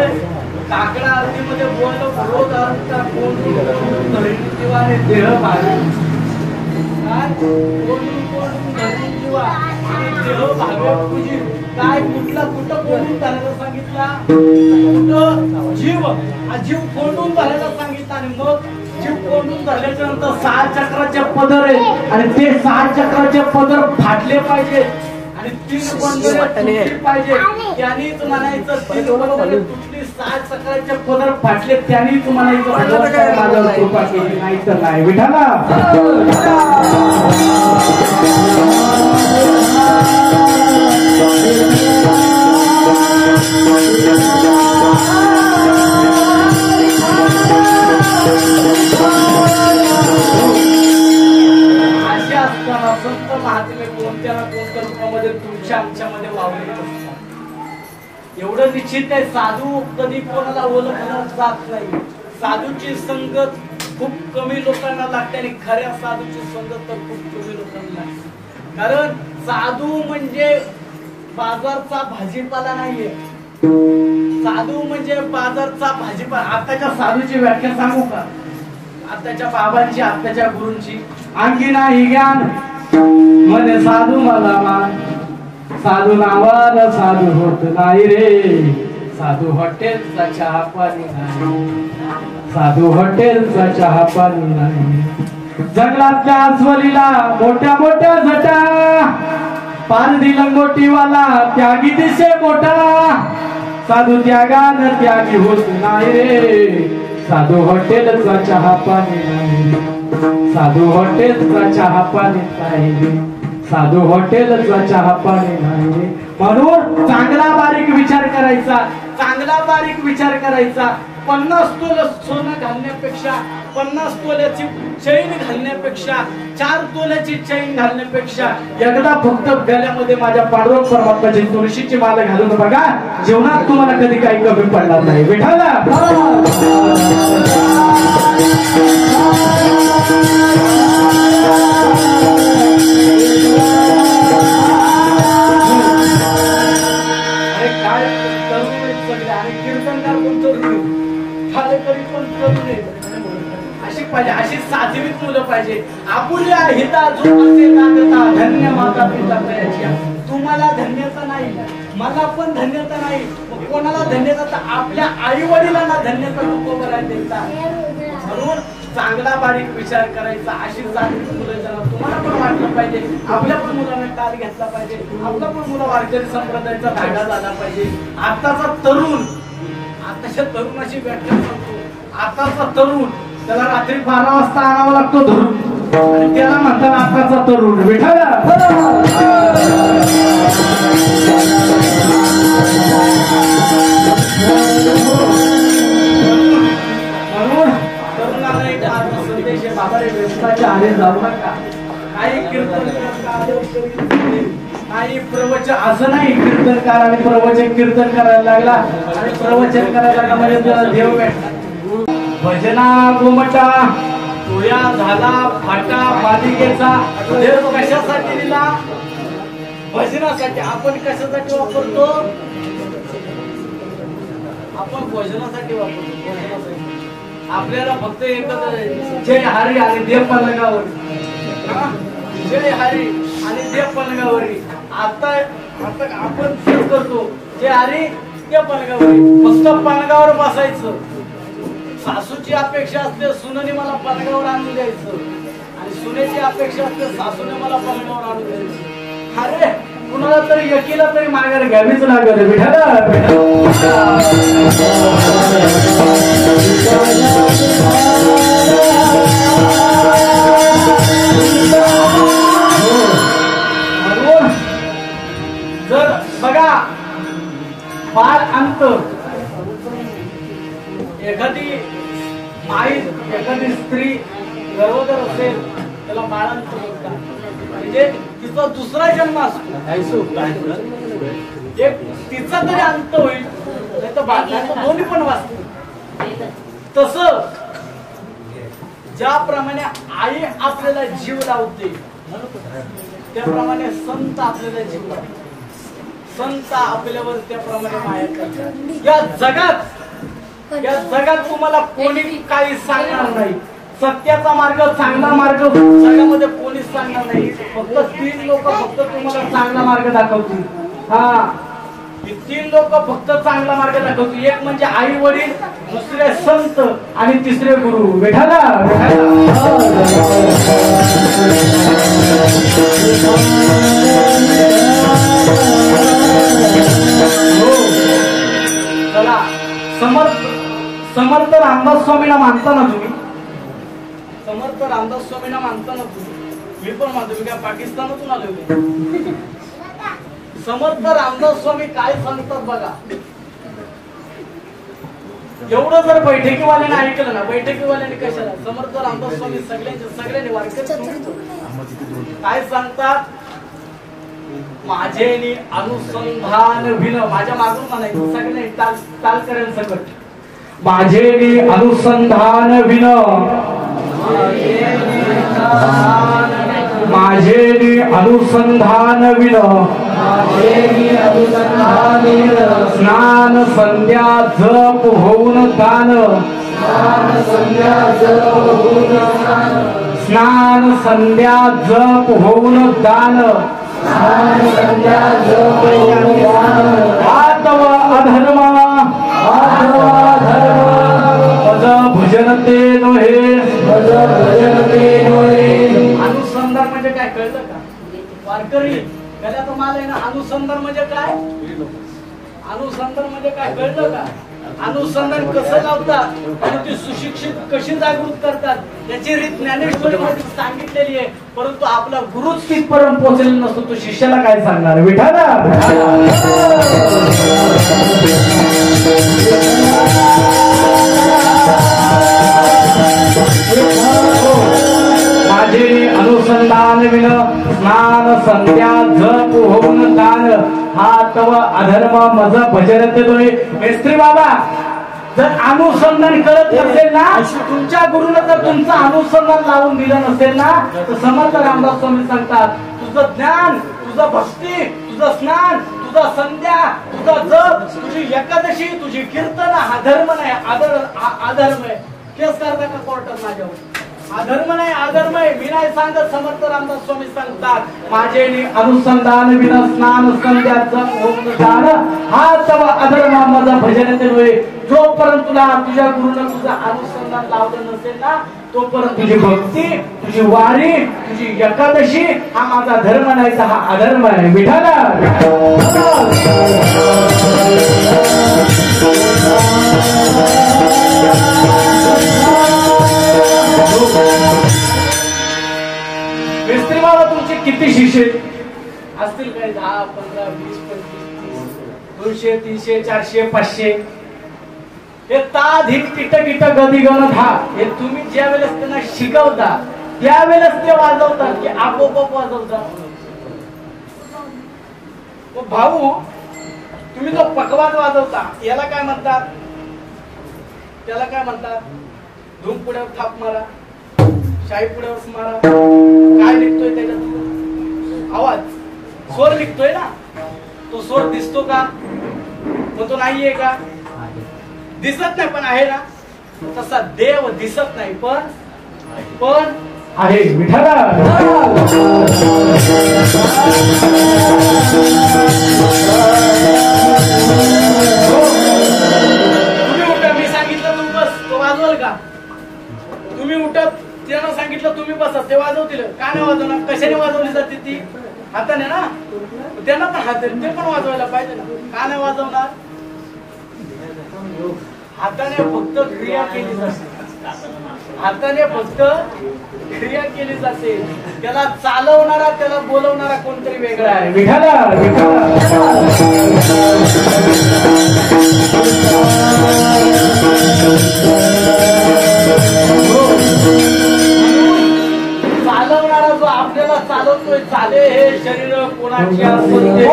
काकडा आरतीमध्ये बोललो रोज अर्थ देह भावे, देह भावे तुझी काय कुठला कुठं कोंडून धरायला सांगितला? कुठं जीव, जीव कोंडून धरायला सांगितलं आणि मग जीव कोंडून धरल्याच्या नंतर 6 चक्राचे पदर आहेत आणि ते 6 चक्राचे पदर फाटले पाहिजे आणि 3 बंधने तुटली पाहिजे. त्यांनीच म्हणायचं 3 बंधने तुटली, 6 चक्राचे पदर फाटले, त्यांनीच म्हणायचं माझ्यावर कृपा केली, नाही तर नाही. विठाला असे असताना संत महात्मे कोणत्या ना कोणत्या रूपामध्ये तुमच्या आमच्यामध्ये वावरत असतात. एवढं निश्चित आहे, साधू कधी कोणाला ओळखलं जात नाही. साधूची संगत खूप कमी लोकांना लागते आणि खऱ्या साधूची संगत तर खूप कमी लोकांना लागते. कारण साधू म्हणजे बाजारचा भाजीपाला नाहीये. साधू म्हणजे बाजारचा भाजीपाला. आताच्या साधूची व्याख्या सांगू का? आताच्या बाबांची, आताच्या गुरूंची. आणखी नाही ज्ञान म्हणे साधू मला मान, साधू नावाला साधू होत नाही रे, साधू हॉटेलचा चहा पाणी नाही, साधू हॉटेलचा चहा पाणी नाही. जंगलातल्या अस्वलीला मोठ्या मोठ्या जटा, पारधी लंगोटीवाला त्यागी दिसे मोठा, साधू त्यागान त्यागी होत नाही रे, साधू हॉटेलचा चहा पाणी नाही, साधू हॉटेलचा चहा पाणी नाही, साधू हॉटेलचा चहा पाणी नाही. म्हणून चांगला बारीक विचार करायचा, चांगला बारीक विचार करायचा. 50 तोल सोनं घालण्यापेक्षा, 50 तोल्याची चैन घालण्यापेक्षा, 4 तोल्याची चैन घालण्यापेक्षा एकदा फक्त गळ्यामध्ये माझ्या पांडुरंग परमात्म्याची तुळशीची माला घालून बघा, जीवनात तुम्हाला कधी काही कमी पडणार नाही. विठाला अशी साधवीत मुलं पाहिजे. आपुल्या हिता जोपासे नांदता, धन्य माता पिता तयाची. तुम्हाला धन्यता नाही, मला पण धन्यता नाही, कोणाला धन्यता? तर आपल्या आई वडिलांना धन्यता नको बघायला देता. म्हणून चांगला बारीक विचार करायचा, अशी चांगली मुलं जरा तुम्हाला पण वाटलं पाहिजे, आपल्या पण मुलांना काल घेतला पाहिजे, आपला पण मुलं वारकरी संप्रदायाचा धागा झाला पाहिजे. आताचा तरुण, आताच्या तरुणाची व्याख्या सांगतो. आताचा तरुण त्याला रात्री 12 वाजता आणावा लागतो धरून, आणि त्याला म्हणतात आताचा तरुण. विठाला म्हणून तरुणाला एक संदेश आहे, बाबा रे व्यसनाच्या आरे जाऊ नका. काही कीर्तन काही प्रवचन, असं नाही कीर्तनकार आणि प्रवचन कीर्तन करायला लागला आणि प्रवचन करायला लागला म्हणजे त्याला देव भेटला. भजना गोमटा तुया झाला फाटा मालिकेचा देव कशासाठी दिला? भजनासाठी. आपण कशासाठी वापरतो? आपण भजनासाठी वापरतो. भजनासाठी आपल्याला फक्त एकच, जय हरी आणि देव पलंगावरी, जय हरी आणि देव पलंगावरी. आता आपण सुरू करतो जय हरी देव पलंगावरी, फक्त पलंगावर बसायचं. सासूची अपेक्षा असते सुनेने मला पलंगावर आणून द्यायचं, आणि सुनेची अपेक्षा असते सासूने मला पलंगावर आणून द्यायचं. अरे कुणाला तरी एकीला तरी माघार घ्यावीच लागेल. विठाला जर बघा बाळ अंत, एखादी माई, एखादी स्त्री गर्भोदर असेल त्याला बाळांत बोलतात, म्हणजे तिचा दुसरा जन्म असतो. एक तिचा तरी अंत होईल, नाही तर बाळांत दोन्ही पण वाचतील. तस ज्याप्रमाणे आई आपल्याला जीव लावते त्याप्रमाणे संत आपल्याला जीव लावते. संत आपल्यावर त्याप्रमाणे माया करतात. या जगात तुम्हाला कोणी काही सांगणार नाही. सत्याचा मार्ग, चांगला मार्ग जगामध्ये कोणीच सांगणार नाही. फक्त 3 लोक फक्त तुम्हाला चांगला मार्ग दाखवतील. हा, 3 लोक फक्त चांगला मार्ग दाखवतील. एक म्हणजे आई वडील, दुसरे संत आणि तिसरे गुरु. विठाला चला, समर्थ रामदास स्वामींना मानता ना तुम्ही? समर्थ रामदास स्वामींना मानता ना तुम्ही? मी पण मानतो. मी काय पाकिस्तानातून आले होते? समर्थ रामदास स्वामी काय सांगतात बघा. एवढं जर बैठकीवाल्याने ऐकलं ना, बैठकीवाल्याने कशाला, समर्थ रामदास स्वामी सगळ्यांनी वारकरी काय सांगतात? माझे अनुसंधान विन, माझ्या मागून म्हणायचं सगळ्यांनी ताल करेल सकट. माझे अनुसंधान विन, माझे अनुसंधान विन, स्नान संध्या जप होऊन दान, स्नान संध्या जप होऊन दान, आतव अधर्म भजन ते नोहे. अनुसंधान म्हणजे काय कळलं का वारकरी? गल्यात माल आहे ना. अनुसंधान म्हणजे काय? अनुसंधान म्हणजे काय कळलं का? अनुसंधान कसं लावतात आणि ती सुशिक्षित कशी जागृत करतात याची रीत ज्ञानेश्वरीमध्ये सांगितलेली आहे. परंतु आपला गुरुच तिथपर्यंत पोहोचलेला नसतो. तो शिष्याला काय सांगणार? विठाला माझे अनुसंधान विन, स्नान संध्या जप होऊन दान, हा तव अधर्म मज भजनते दोन्ही. मेस्त्री बाबा, जर अनुसंधान करत नसेल ना, तुमच्या गुरुनं जर तुमचं अनुसंधान लावून दिलं नसेल ना, तर समर्थ रामदास स्वामी सांगतात तुझं ज्ञान, तुझं भक्ती, तुझं स्नान, तुझा संध्या, तुझा जप, तुझी एकादशी, तुझी कीर्तन हा धर्म नाही, अधर्म आहे. केस करता का कोर्टात माझ्यावर? अधर्म नाही, अधर्म आहे. मी नाही सांगत, समर्थ रामदास स्वामी सांगतात माझे अनुसंधान विन, स्नान संध्या जप होऊन दान, हा तव अधर्म माझा भजन ते होय. जोपर्यंत तुला तुझ्या गुरुनं तुझं अनुसंधान लावलं नसेल ना, तोपर्यंत तुझी भक्ती, तुझी वारी, तुझी एकादशी हा माझा धर्म नाही तर हा अधर्म आहे. विठाला मिस्त्री बाबा तुमचे किती शिष्य असतील? काय 10, 15, 20, 25, 30, 200, 300, 400, 500 हे ताधिक किट किट गदी गण धा हे तुम्ही ज्या वेळेस त्यांना शिकवता त्यावेळेस ते वाजवतात की आपोआप वाजवतात. भाऊ तुम्ही जो पकवाज वाजवता याला काय म्हणतात? त्याला काय म्हणतात? धूम पुढ्यावर थाप मारा, शाही पुढ्यावर मारा. काय निघतोय त्याच्यात? आवाज, स्वर निघतोय ना. तो स्वर दिसतो का? मग तो नाहीये का? दिसत नाही पण आहे ना. तसा देव दिसत नाही पण आहे. विठाला तुम्ही उठा, मी सांगितलं तुम्ही बस, तो वाजवल का? तुम्ही उठा, त्यानं सांगितलं तुम्ही बसा, ते वाजवतील का? नाही वाजवणार. कशाने वाजवली जाते ती? हाताने ना. त्यांना पण हात, ते पण वाजवायला पाहिजे ना. का नाही वाजवणार? हाताने फक्त क्रिया केली जाते. हाताने फक्त क्रिया केली जाते. त्याला चालवणारा, त्याला बोलवणारा कोणतरी वेगळा आहे. विठाला चालवणारा जो आपल्याला चालवतोय, चाले हे शरीर कोणाची असेल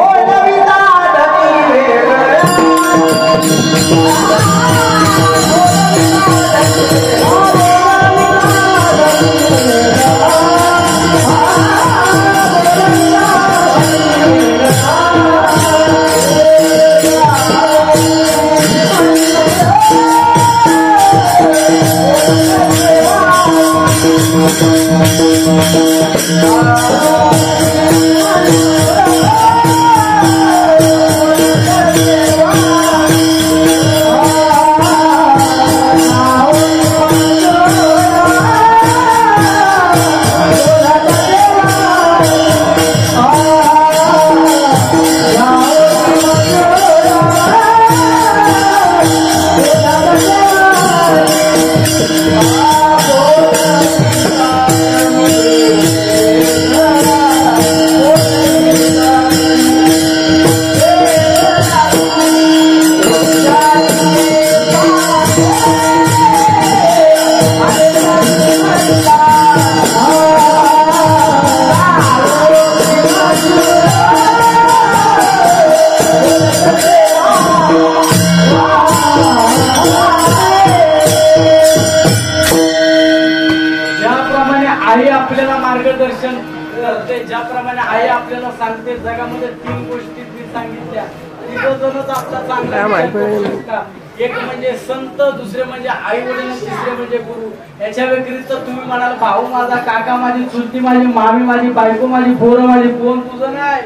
मार्गदर्शन करते, ज्याप्रमाणे आई आपल्याला सांगते. जगामध्ये 3 गोष्टी मी सांगितल्या, तिघजणच आपला चांगला. एक म्हणजे संत, दुसरे म्हणजे आई वडील, तिसरे म्हणजे गुरु. याच्या व्यतिरिक्त तुम्ही म्हणाल भाऊ माझा, काका माझी, चुलती माझी, मामी माझी, बायको माझी, पोरं माझी, कोण तुझं नाही?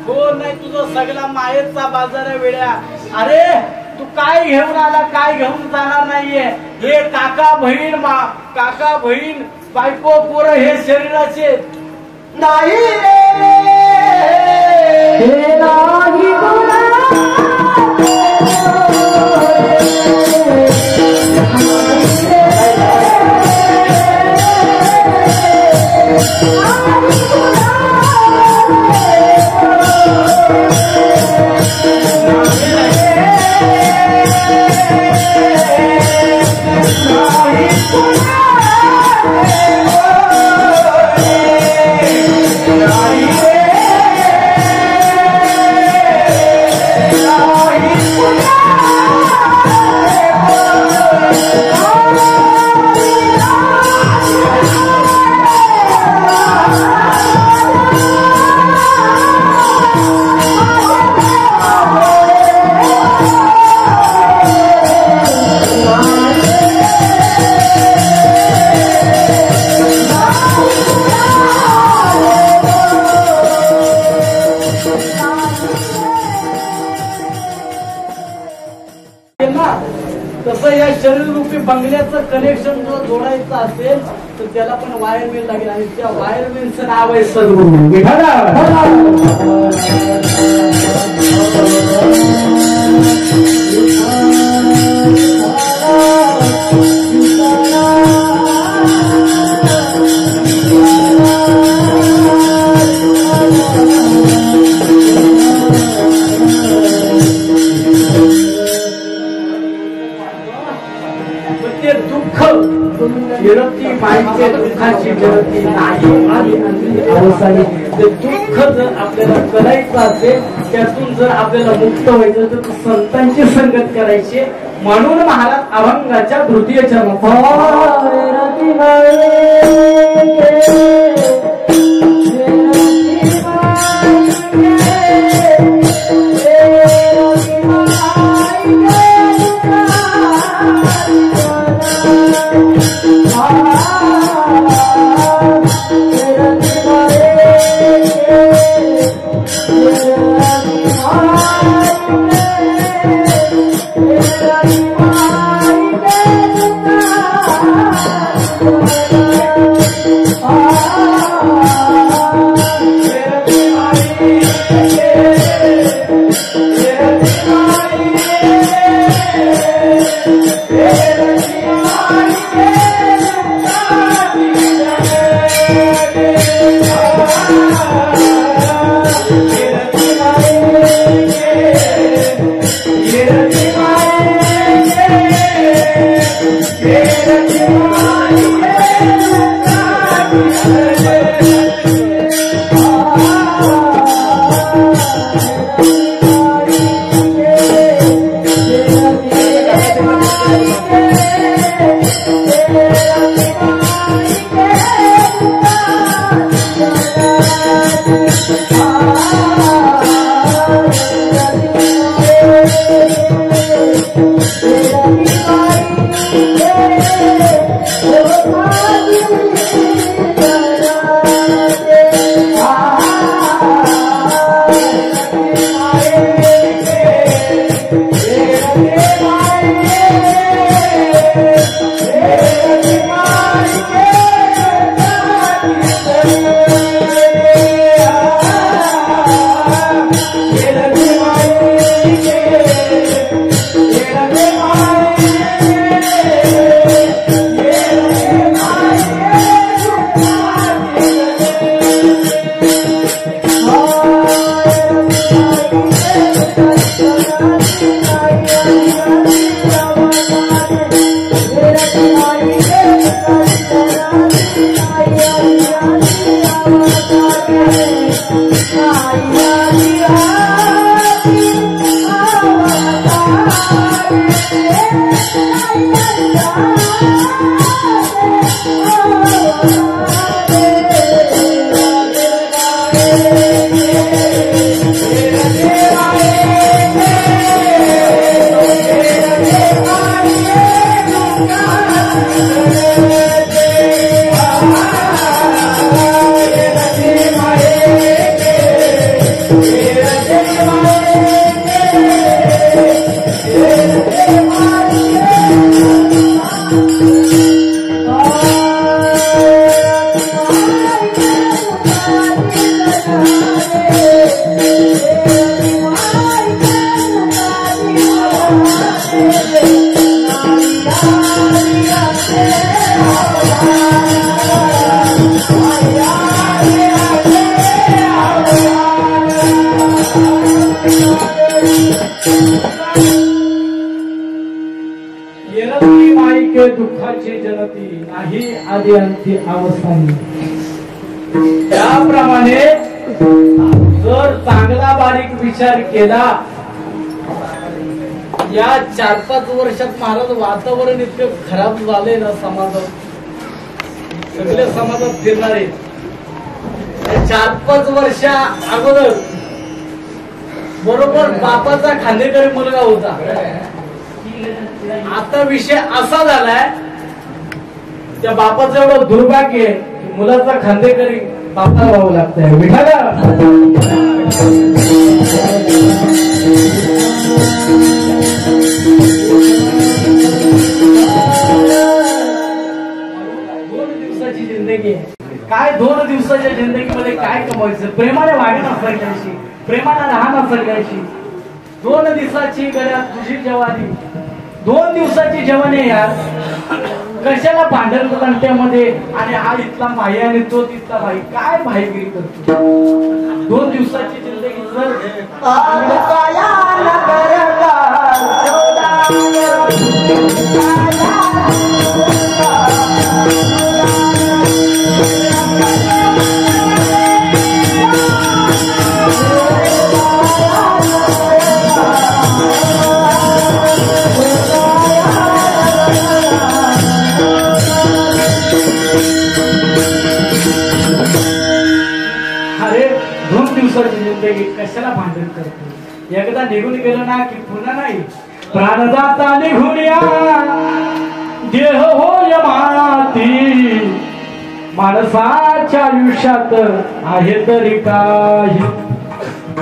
कोण नाही तुझं? सगळा मायेचा बाजार आहे वेड्या. अरे तू काय घेऊन आला, काय घेऊन जाणार नाहीये. हे काका बहीण, काका बहीण, बायको, पोरं हे शरीराचे नाही रे. नाही बंगल्याचं कनेक्शन जर जोडायचं असेल तर त्याला पण वायरमेन लागेल आणि त्या वायरमेनचं नाव आहे सद्गुरू माईच्या दुःखाची जरती नाही अवस्थाने ते दुःख जर आपल्याला करायचं असेल त्यातून जर आपल्याला मुक्त व्हायचं तर संतांची संगत करायची म्हणून महाराज अभंगाच्या तृतीय चरण दुःखाची जनती नाही आधी अंती अवस्थानी त्याप्रमाणे जर चांगला बारीक विचार केला या 4-5 वर्षात महाराज वातावरण इतकं खराब झालंय ना समाजात सगळे समाजात फिरणारे 4-5 वर्षा अगोदर बरोबर बापाचा खांदेकरी मुलगा होता आता विषय असा झालाय त्या बापाचं एवढं दुर्भाग्य आहे की मुलाचा खांदेकरी बापाला व्हावं लागतंय विठाला काय 2 दिवसाच्या जिंदगीमध्ये काय कमवायचं? प्रेमाने वागणं सगळ्याशी, प्रेमाने राहणं सगळ्याशी. 2 दिवसाची गड्या तुझी जवानी, 2 दिवसाची जवानी यार. कशाला भांडण तंट्यामध्ये आणि हा इथला भाई आणि तो तिथला भाई, काय भाईगिरी करतो? 2 दिवसाची जिंदगी जर जिंदगी कशाला भांडण करतो? एकदा निघून गेलो ना की पुन्हा नाही. प्राण जाता निघून या, देह होय माती. माणसाच्या आयुष्यात आहे तरी काही,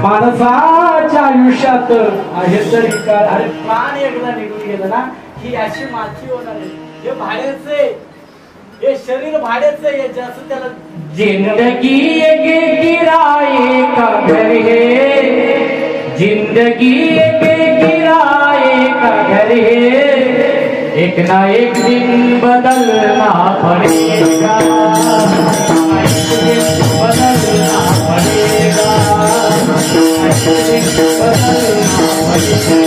माणसाच्या आयुष्यात आहे तरी काय. अरे प्राण एकदा निघून गेलं ना ही अशी माती होणार आहे. हे भाड्याचे, हे शरीर भाड्याचे, हे जास्त त्याला. जिंदगी एक किराए का घर है, जिंदगी एक किराए का घर है, एक ना एक दिन बदलना पड़ेगा, एक दिन बदलना पड़ेगा, एक दिन बदलना पड़ेगा.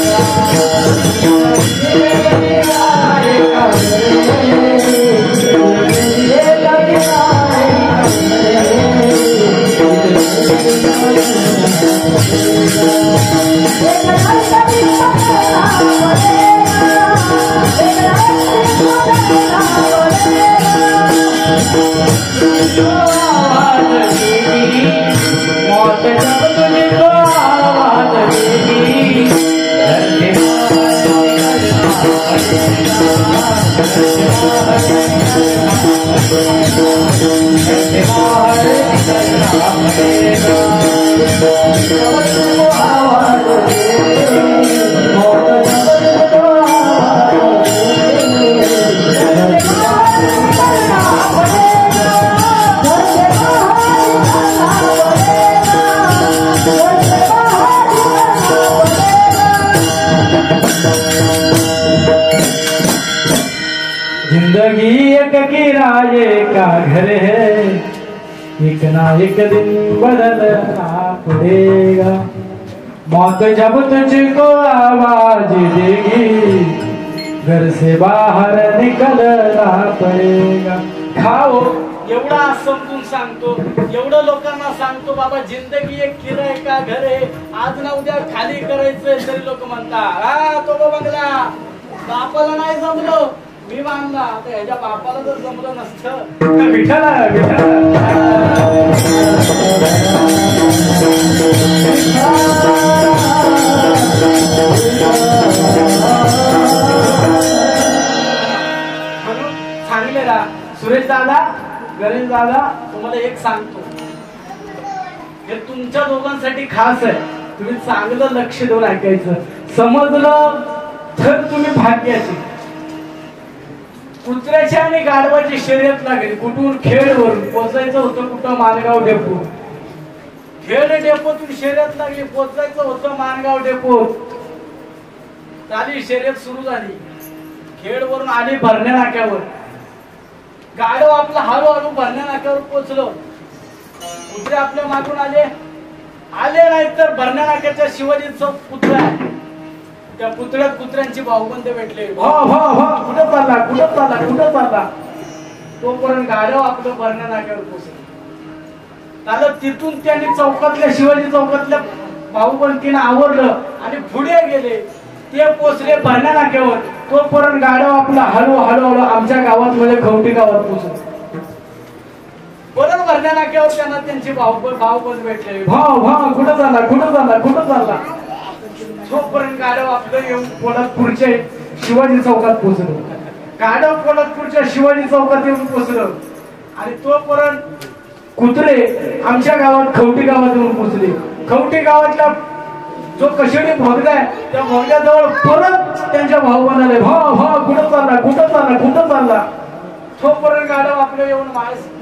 जिंदगी एक किराए का घर है, एक ना एक दिन बदलना पड़ेगा. मौत जब तुझको आवाज देगी, घर से बाहर निकलना पड़ेगा. खाओ एवढा समजून सांगतो, एवढं लोकांना सांगतो बाबा जिंदगी एक किराए का घर आहे. आज ना उद्या खाली करायचंय तरी लोक म्हणतात हा तो बंगला बापाला नाही जमलो मी बांधला. आता ह्याच्या बापाला जर जमलं नसतं विठाला म्हणून चांगले राहा. सुरेश दादा, गणेश दादा, तुम्हाला एक सांगतो, हे तुमच्या दोघांसाठी खास आहे. तुम्ही चांगलं लक्ष देऊन ऐकायचं. समजलं तर तुम्ही भाग्याची. कुत्र्याची आणि गाढवाची शर्यत लागली. कुठून खेडवरून पोचायचं होतं कुठं मानगाव डेपो. खेड डेपोतून शर्यत लागली. पोचायचं होतं मानगाव डेपो. झाली शर्यत सुरू झाली. खेडवरून आली भरण्या नाक्यावर. गाढव आपला हळूहळू भरण्या नाक्यावर पोचलो. कुत्रे आपल्या मागून आले नाहीत तर भरण्या नाक्याच्या शिवाजी चौक पुतळा आहे. त्या पुतळ्यात कुत्र्यांची भाऊबंद भेटले. कुठं चालला कुठं चालला कुठं चालला. तोपर्यंत गाढव आपलं भरण्या नाक्यावर पोचले. त्याला तिथून त्यांनी चौकातल्या शिवाजी चौकातल्या भाऊबंदीनं आवरलं आणि पुढे गेले. ते पोचले भरण्या नाक्यावर. तोपर्यंत गाढव आपला हळूहळू आमच्या गावात म्हणजे खवटी गावात पोचले. परत भरण्या नाक्यावर त्यांना त्यांची भाऊबंद भेटले. भाऊ कुठं चालला कुठं चालला कुठं चालला. तोपर्यंत गाढव आपलं येऊन पोलादपूरच्या शिवाजी चौकात पोचलो. गाढव पोलादपूरच्या शिवाजी चौकात येऊन पोचलं आणि तोपर्यंत कुत्रे आमच्या गावात खवटी गावात येऊन पोचले. खवटी गावातला जो कशेडी भोगदा आहे त्या भोगद्याजवळ परत त्यांच्या भाऊ बनाले. भाऊ कुठं चालला कुठं चालला कुठं चालला. तोपर्यंत गाडव आपलं येऊन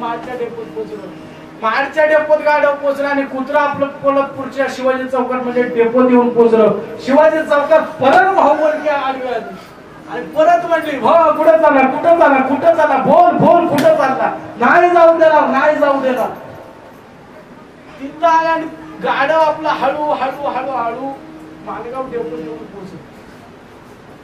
माडच्या डेपोत पोहोचलो. माडच्या डेपोत गाडव पोहोचलं आणि कुत्रा आपलं पोलतपूरच्या शिवाजी चौकात म्हणजे डेपोत येऊन पोहोचलं. शिवाजी चौकात परत भाऊ बोलके आडवी आली आणि परत म्हणली भाऊ कुठं चालला कुठं चालला कुठं चालला बोल बोल कुठं चालला. नाही जाऊ देणार नाही जाऊ देणार. तिथं आला आणि गाडव आपला हळू हळू हळू हळू मालेगाव डेपोत येऊन पोहोचलं.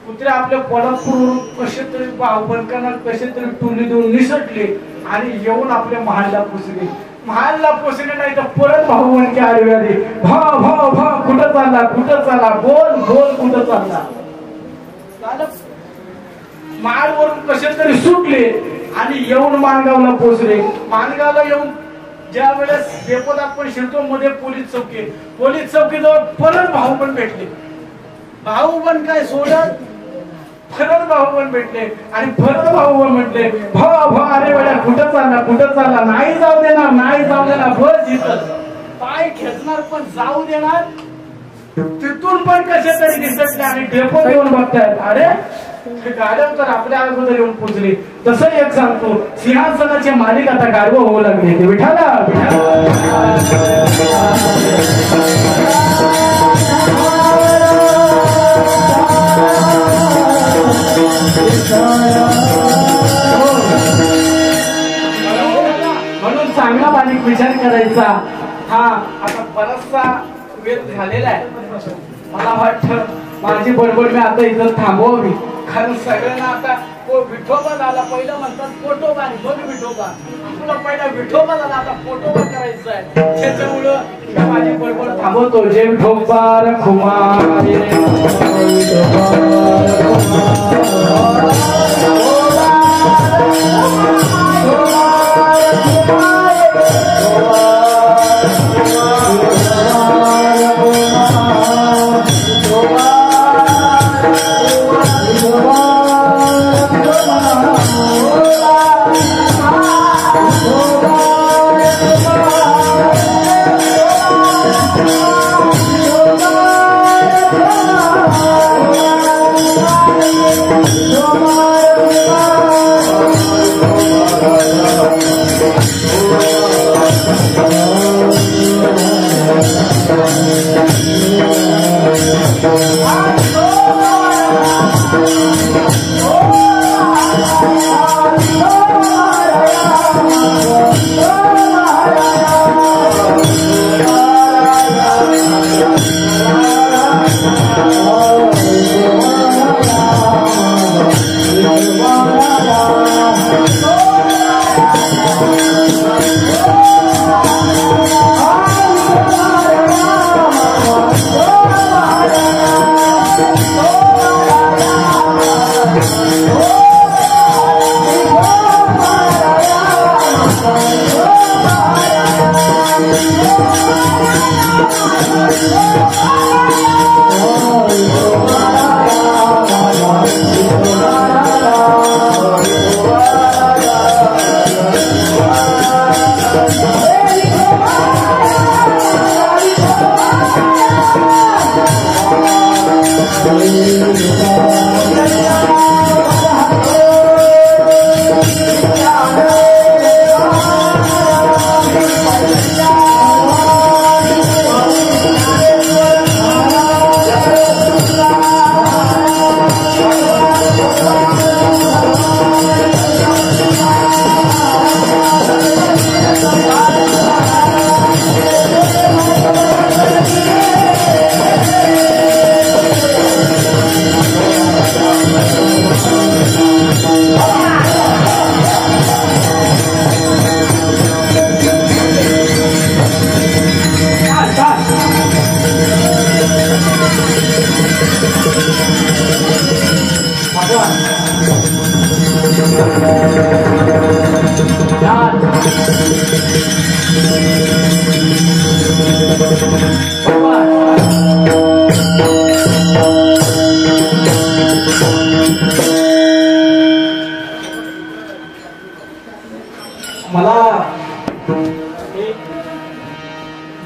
कुत्रे आपल्या पोलादपूरवरून कसे तरी बनकांना कसे तरी टोली देऊन निसटले आणि येऊन आपल्या महालला पोचले. महालला पोचले नाही तर परत भाऊ बनके आडवे आले. भाऊ भाऊ भाऊ कुठं चालला बोल बोल कुठं चालला. माळवरून कसे तरी सुटले आणि येऊन माणगावला पोचले. माणगावला येऊन ज्या वेळेस डेपोत आपण शिरतो मध्ये पोलीस चौकीजवळ परत भाऊ पण भेटले. भाऊ पण काय सोडत परत भाऊ पण भेटले आणि परत भाऊ पण म्हटले भाऊ अरे वेळा कुठं चालला नाही जाऊ देणार बस इथं पाय खेचणार पण जाऊ देणार. तिथून पण कसे तरी दिसत आणि डेपोत येऊन बघतायत अरे गाडव तर आपल्या अगोदर येऊन पोचले. तसं एक सांगतो सिंहासनाचे मालिक आता गाढव होऊ लागले. ते विठाला म्हणून चांगला बारीक विचार करायचा. हा आता बराचसा वेळ झालेला आहे. मला वाटतं माझी बडबड मी आता इथं थांबवावी कारण सगळ्यांना आता विठोबा झाला. पहिलं म्हणतात पोटोबा आणि मग विठोबा. तुला पहिला विठोबा झाला आता पोटोबा करायचा आहे. त्याच्यामुळं माझी बडबड थांबवतो. जय विठोबा रखुमाई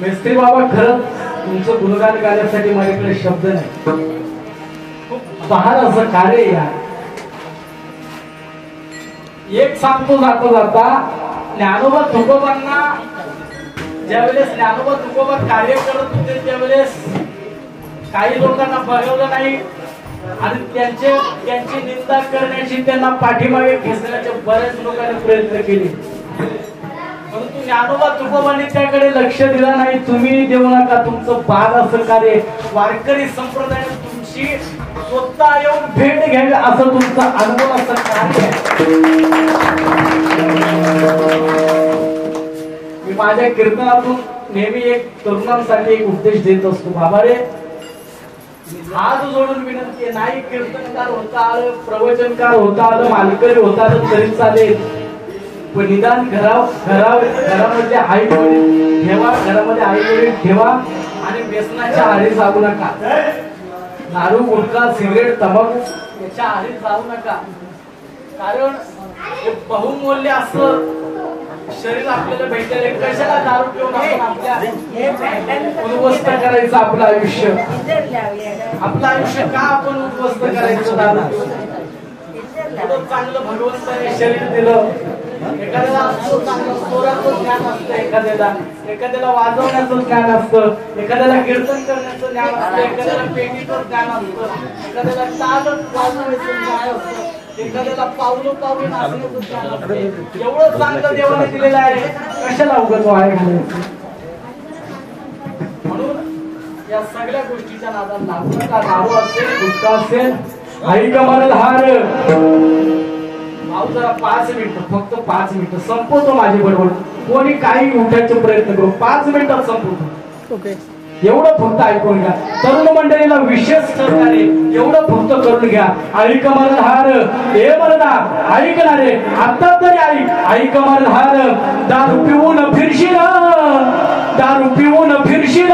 मेस्त्री बाबा खरंच तुमचं गुणगान गाण्यासाठी माझ्याकडे शब्द नाही. खूप बहार असं कार्य या एक सांगतो जाता जाता, ज्ञानोबा तुकोबांना ज्यावेळेस ज्ञानोबा तुकोबा कार्य करत होते त्यावेळेस काही लोकांना बघवलं नाही आणि त्यांची निंदा करण्याची, त्यांना पाठीमागे खेचण्याचे बऱ्याच लोकांनी प्रयत्न केले, परंतु ज्ञानोबा तुकोबांनी त्याकडे लक्ष दिलं नाही. तुम्ही देऊ नका, तुमचं बाद असं कार्य वारकरी संप्रदायात तुमची स्वतः येऊन भेट घ्यावी असं तुमचा अनुभव असं कार्य आहे. मी माझ्या कीर्तनातून नेहमी एक तरुणांसाठी एक उपदेश देत असतो. बाबा रे, हात जोडून विनंती आहे, नाही कीर्तनकार होता आलं, प्रवचनकार होता आलं, मालकरी होता आलं तरी चालेल, पण निदान घरामध्ये आई वडील ठेवा, घरामध्ये आई वडील ठेवा आणि व्यसनाच्या आहारी जाऊ नका. दारू, गुटखा, सिगरेट, तंबाखू याच्या आहारी जाऊ नका. कारण बहुमूल्य असं शरीर आपल्याला भेटले, कशाला दारू पिऊन आपण आपल्या उद्ध्वस्त करायचं आपलं आयुष्य. आपलं आयुष्य का आपण उद्ध्वस्त करायचं दारू पिऊन? चांगलं भगवंताने शरीर दिलं, एखाद्याला स्वराचं ज्ञान असतं, एखाद्याला वाजवण्याचं ज्ञान असतं, एखाद्याला कीर्तन करण्याचं ज्ञान असतं, एखाद्याला पेटीचं ज्ञान असतं, एखाद्याला चालत वाजवायचं ज्ञान असतं, एखाद्याला पावलं पावलं नाचण्याचं ज्ञान असतं. एवढं चांगलं देवाने दिलेलं आहे, कशाला उगाच वाया घालायचं? म्हणून या सगळ्या गोष्टीच्या नादात लागू नका. दारू असेल, गुटखा असेल, आई कमाल हार. भाऊ जरा 5 मिनिटं, फक्त 5 मिनिटं संपवतो माझे बरोबर. कोणी काही उठायचे प्रयत्न करू, 5 मिनिटात संपवतो. ओके, एवढं फक्त ऐकून घ्या. तरुण मंडळीला विशेष सहकार्य एवढं फक्त करून घ्या. आई कमाल हार, हे मरदा ऐकणारे आता तरी आई कमाल हार. दारू पिऊन फिरशील, दारू पिऊन फिरशील,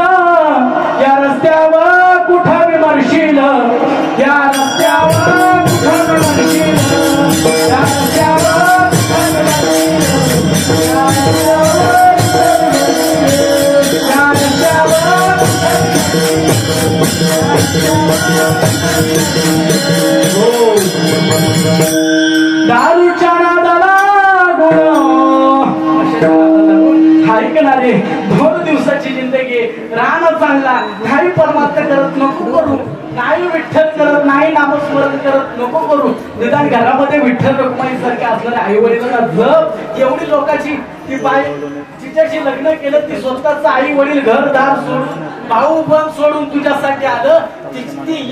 या रस्त्यावर कुठं विमरशील, या रस्त्यावर कुठं विमरशील, या रस्त्यावर कुठं विमरशील, या रस्त्यावर दारूच्या नादाला ऐकणारे 2 दिवसाची जिंदगी रान चालला, काही परमात्मा करत नको करू, नाही विठ्ठल करत, नाही नामस्मरण करत नको करू. निदान घरामध्ये विठ्ठल रखुमाई सारखे असणारे आई वडिलांना जप. एवढी लोकांची ती बाई जिच्याशी लग्न केलं ती स्वतःच आई वडील घरदार सोडून, भाऊ बंद सोडून तुझ्यासाठी आलं. ती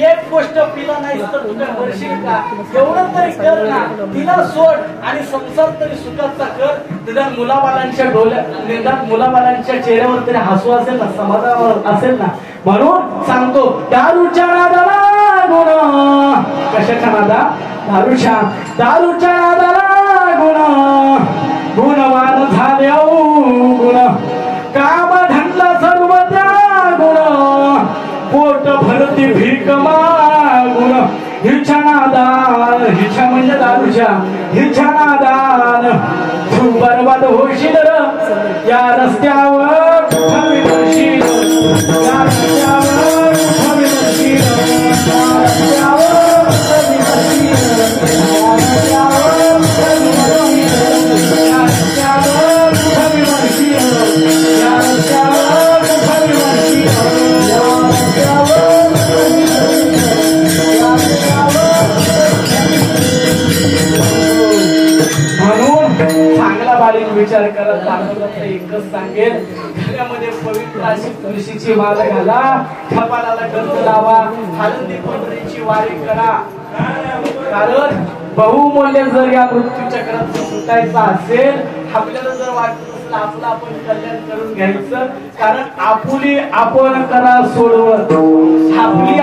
एक गोष्ट पिला नाही तर तुझ्या करशील का? एवढं तरी कर ना, तिला सोड आणि संसार तरी सुखाचा कर. निदान मुलाबालांच्या निदान मुलाबालांच्या चेहऱ्यावर तरी हसू असेल ना, समाधान असेल ना. म्हणून सांगतो, दारूच्या नादाला गुण, कशाच्या नादा? दारूच्या नादाला गुण, गुणवान झाले गुण, काम धंदा सर्व त्या गुण, पोट भरती भीक मागुण, हिच्या नादान, हिच्या म्हणजे दारूच्या, हिच्या नादान तू बरबाद होशील या रस्त्यावर कुठं विमरशील, या रस्त्यावर कुठं विमरशील, या रस्त्यावर कुठं विमरशील, या रस्त्यावर कुठं विमरशील, या रस्त्यावर कुठं विमरशील, या रस्त्यावर कुठं विमरशील, या रस्त्यावर कुठं विमरशील, या म्हणून चांगला बारीक विचार करत चांगलं एकच सांगेल, घरामध्ये पवित्र अशी तुळशीची माळ घाला, कपाळाला गंध लावा, आनंदी पंढरीची वारी करा. कारण बहुमूल्य जर या मृत्यू चक्रात सुटायचं असेल, आपल्याला जर वाटत असेल आपलं आपण कल्याण करून घ्यायचं, कारण आपुली आपण करा सोडवत, आपली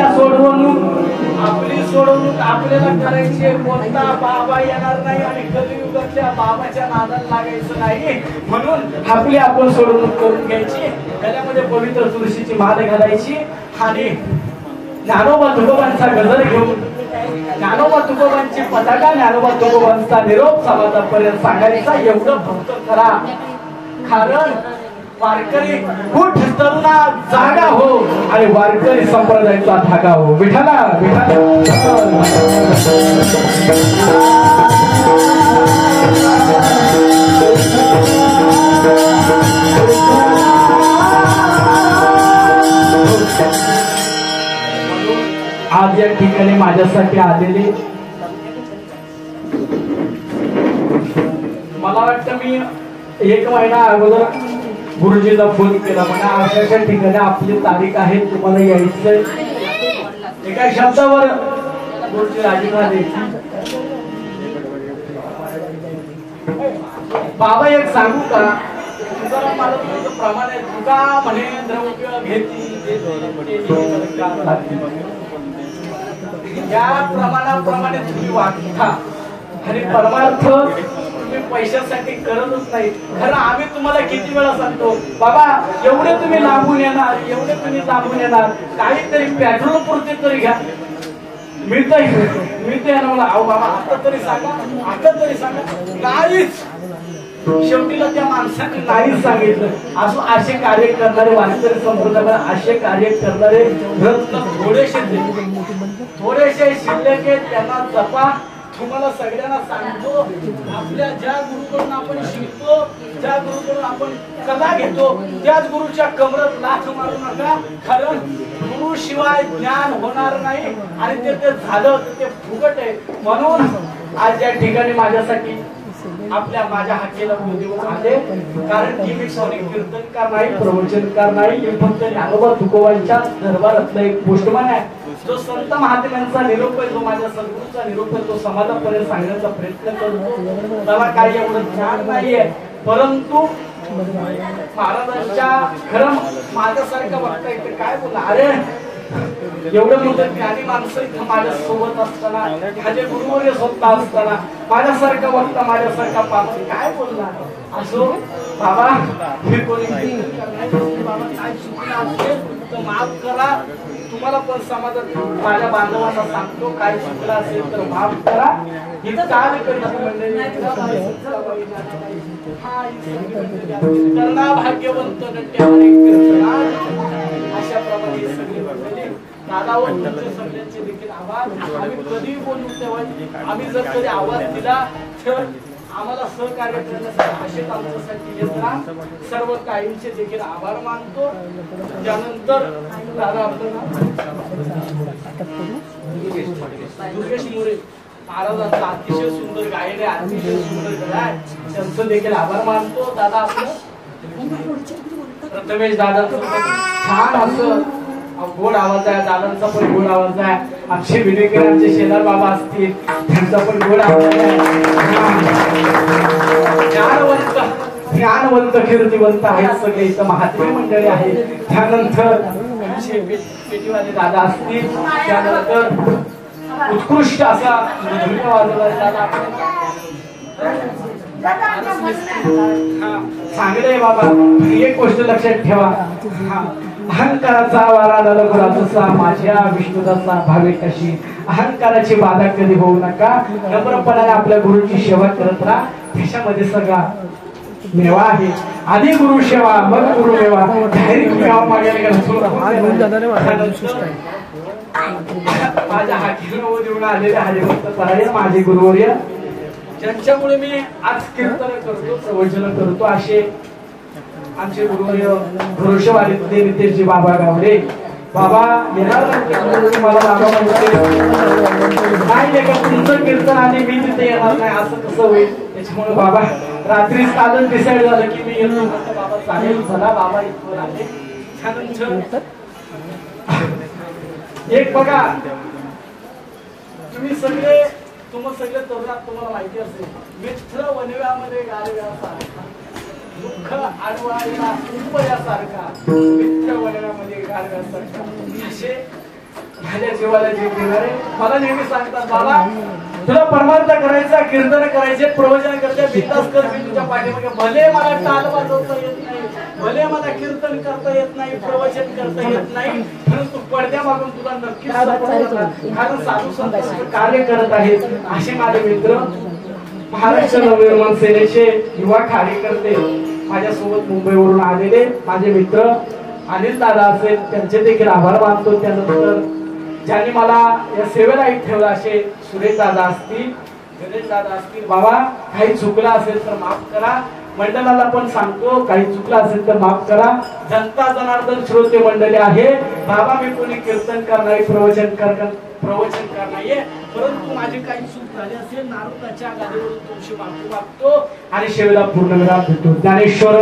सोडवणूक आपल्याला करायची. कोणता बाबा येणार नाही आणि कलियुगातल्या बाबाच्या नादाला लागायचं नाही. म्हणून आपली आपण सोडवणूक करून घ्यायची, गळ्यामध्ये पवित्र तुळशीची माळ घालायची आणि ज्ञानोबा तुकोबांचा गजर घेऊन, ज्ञानोबा तुकोबांची पताका, ज्ञानोबा तुकोबांचा निरोप समाजापर्यंत सांगायचा. एवढं फक्त करा. कारण वारकरी कुठ तरुणा जागा हो आणि वारकरी संप्रदायाचा धागा हो. विठाला विठाला आज या ठिकाणी माझ्यासाठी आलेले, मला वाटतं मी 1 महिना अगोदर गुरुजीला फोन केला, म्हणा अशा ठिकाणी आपली तारीख आहे, तुम्हाला यायचंय. एका शब्दावर गुरुजी राजी झाले. बाबा एक सांगू का, तुझं मला तुझं प्रमाण आहे, तुका म्हणे द्रव्य घेती या प्रमाणाप्रमाणे तुम्ही वागता आणि परमार्थ तुम्ही पैशासाठी करतच नाही. खरं आम्ही तुम्हाला किती वेळा सांगतो, बाबा एवढे तुम्ही लांबून येणार, एवढे तुम्ही लांबून येणार, काहीतरी पेट्रोल पुरते तरी घ्या. मिळतंय ना मला. अहो बाबा आता तरी सांगा, नाहीच. शेवटीला त्या माणसाने नाहीच सांगितलं. असं असे कार्य करणारे वारकरी संप्रदायामध्ये असे कार्य करणारे रत्न थोडेसे शिल्लक आहेत, त्यांना जपा. तुम्हाला सगळ्यांना सांगतो, आपल्या ज्या गुरुकडून आपण शिकतो, ज्या गुरुकडून आपण कला घेतो, त्याच गुरुच्या कमरत लाथ मारू नका. कारण गुरु शिवाय ज्ञान होणार नाही आणि ते झालं तर ते फुकट आहे. म्हणून आज या ठिकाणी माझ्यासाठी माझ्या हाकेला दिवस आले. कारण की मी कीर्तनकार नाही, प्रवचनकार नाही, मी फक्त ज्ञानोबा तुकोबांच्या दरबारातला एक पोस्टमन आहे. जो संत महात्म्यांचा निरोप आहे, जो माझ्या सद्गुरूचा निरोप आहे, तो समाजापर्यंत सांगण्याचा प्रयत्न करतो. त्याला काही एवढं ज्ञान नाहीये, परंतु महाराजांच्या खरं माझ्यासारखं बघता येते. काय बोला, अरे एवढं मोठं ज्ञानी माणसं इथं माझ्या सोबत असताना, माझे गुरुवर्य स्वतः असताना, माझ्यासारखा वक्ता, माझ्यासारखा पात्र काय बोलणार. असो बाबा, मी कोणी बाबा काय चुकलं असेल तर माफ करा. तुम्हाला पण समाजात माझ्या बांधवांना सांगतो, काय चुकलं असेल तर माफ करा. इथं काय करणार भाग्यवंत अशा प्रमाणे सगळी मंडळी. दादावर तुमचे सगळ्यांचे देखील आवाज आम्ही कधी बोलू तेव्हा आम्ही जर कधी आवाज दिला तर आम्हाला सहकार्य करण्यासाठी असेच आमच्यासाठी येत राहा. सर्व काहींचे देखील आभार मानतो. त्यानंतर दादा आपलं दुर्गेश मोरे महाराजांचा अतिशय सुंदर गायन आहे, अतिशय सुंदर गळा आहे, त्यांचं देखील आभार मानतो. दादा आपलं प्रथमेश दादांचं छान असं गोड आवाज आहे, दादांचा पण गोड आवाज आहे. आमचे विवेकरांचे शेजार बाबा असतील, त्यांचा पण गोड आवाज आहे. ज्ञानवंत कीर्तिवंत आहेत सगळे इथं महात्मे मंडळी आहे. त्यानंतर पेटीवाले दादा असतील, त्यानंतर उत्कृष्ट असा दादा चांगले बाबा. एक गोष्ट लक्षात ठेवा, अहंकाराचा वारा नरकुराचा, माझ्या विष्णुदाचा भावे कशी. अहंकाराची बाधा कधी होऊ नका. नम्रपणाने आपल्या गुरुची सेवा करत राहा. त्याच्यामध्ये सगळा मेवा आहे. आधी गुरु सेवा, मग गुरु मेवा. डायरेक्ट मेवा मागायला माझ्या हाकीवर देऊन आलेले हरिभक्त परायण माझे गुरुवर्य, ज्यांच्यामुळे मी आज कीर्तन करतो, प्रवचन करतो, असे आमचे गुरुवर्य भरोशेवाडीतले नितेशजी बाबा गावडे. बाबा येणार मला बाबा म्हणते नाही का तुमचं कीर्तन आणि मी तिथे येणार नाही असं कसं होईल. त्याच्यामुळे बाबा रात्री कालच डिसाईड झालं की मी येतो. बाबा चालेल, चला बाबा इथवर आले. त्यानंतर एक बघा, तुम्ही सगळे तरुणात तुम्हाला माहिती असेल, मित्र वनव्यामध्ये गारव्याचा दुःख आडवायला उपयासारखा, मित्र वनव्यामध्ये गारव्यासारखा. असे माझ्या जीवाला जीव देणारे मला नेहमी सांगतात, बाबा तुला परमार्थ करायचा, कीर्तन करायचे, प्रवचन करते, बिंदास कर, मी तुझ्या पाठीमागे. भले मला टाळ वाजवता येत नाही, भले मला कीर्तन करता येत नाही, प्रवचन करता येत नाही, परंतु पडद्या मागून तुला नक्कीच कारण साधू संत कार्य करत आहेत. असे माझे मित्र महाराष्ट्र नवनिर्माण सेनेचे युवा कार्यकर्ते माझ्यासोबत मुंबईवरून आलेले माझे मित्र अनिल दादा असेल, त्यांचे देखील आभार मानतो. त्यानंतर ज्यांनी मला या सेवेला ठेवलं असे सुरेश दादा असतील, गणेश दादा असतील. बाबा काही चुकलं असेल तर माफ करा. मंडळाला पण सांगतो, काही चुकलं असेल तर माफ करा. जनता जनार्दन श्रोते मंडळी आहे. बाबा मी कोणी कीर्तनकार नाही, प्रवचनकार नाहीये, परंतु माझी काही चूक झाली असेल नारदाच्या गादीवरून तुमची माफी मागतो आणि शेवेला पूर्णविराम देतो. ज्ञानेश्वर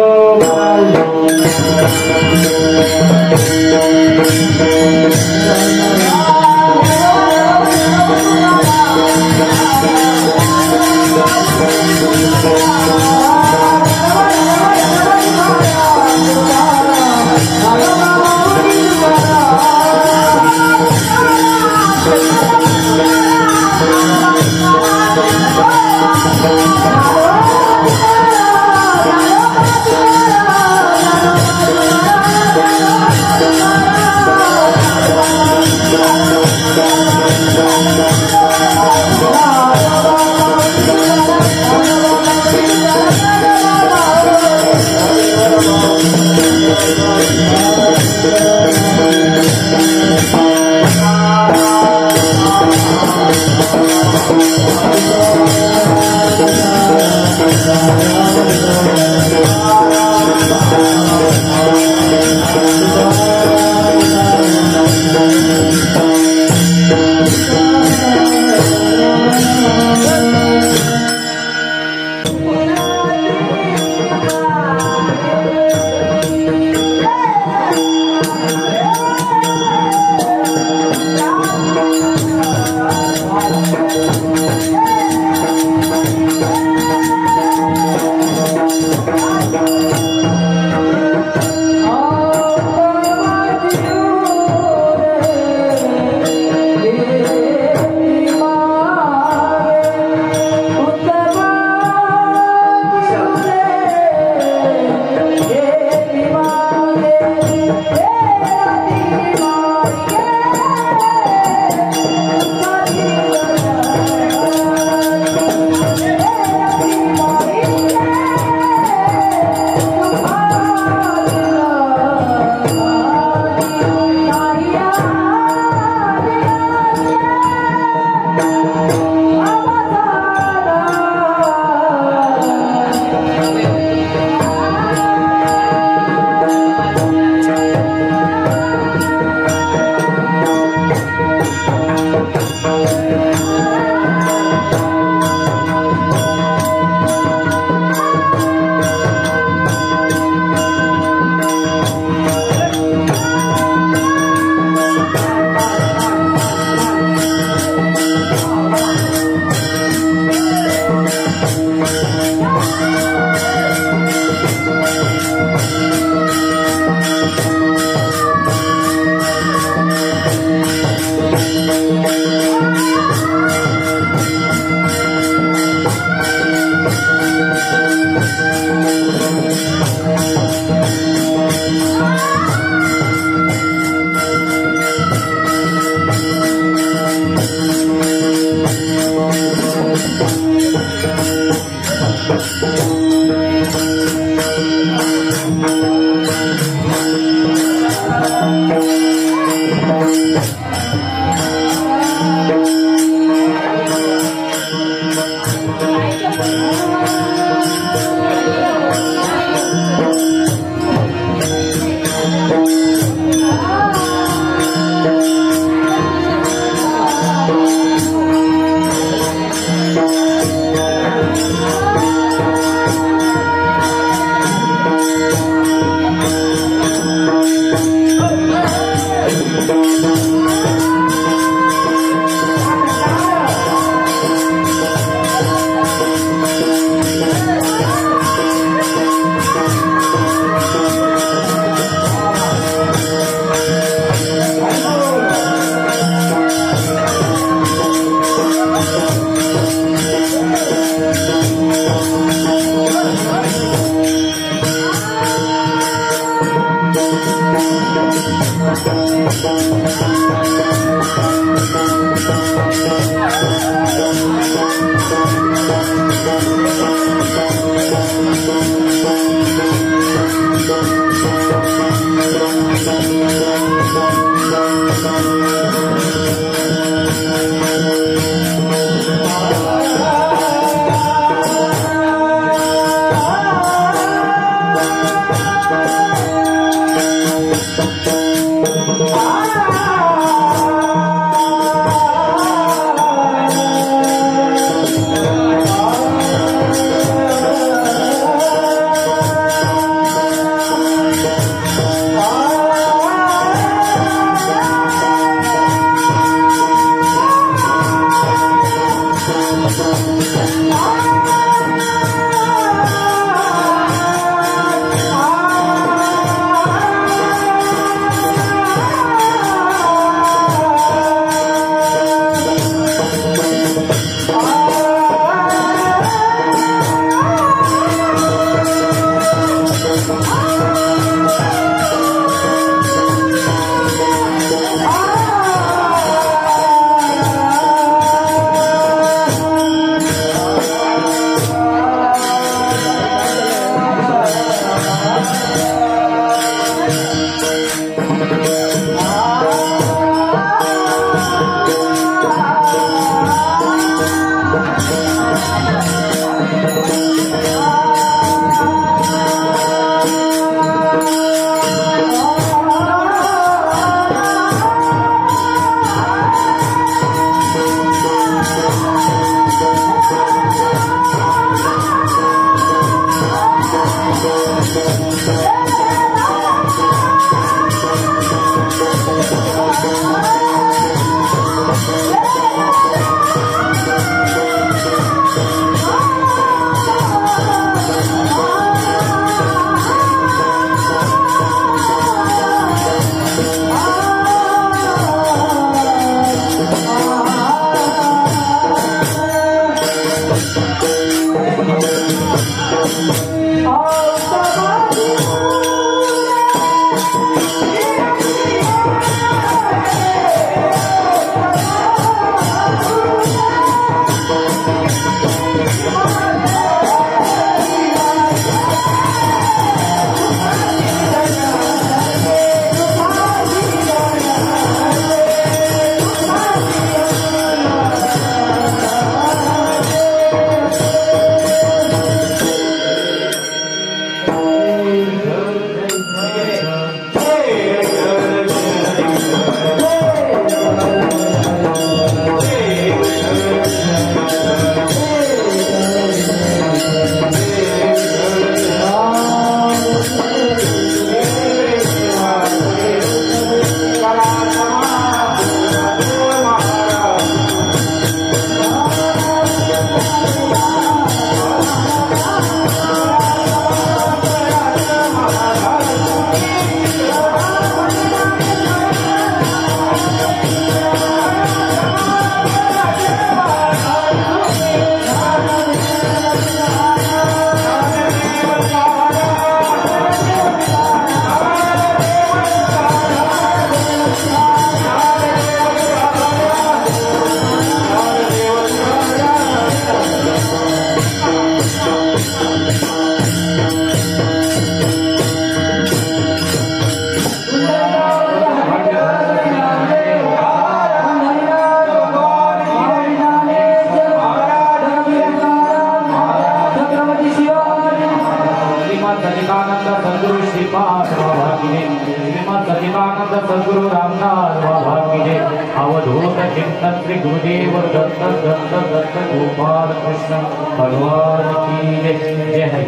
सद्गुरु रामदास बाबा की जय। अवधूत चिंतन श्री गुरुदेव दत्त दत्त दत्त गोपाल कृष्ण भगवान की जय। जय हरी।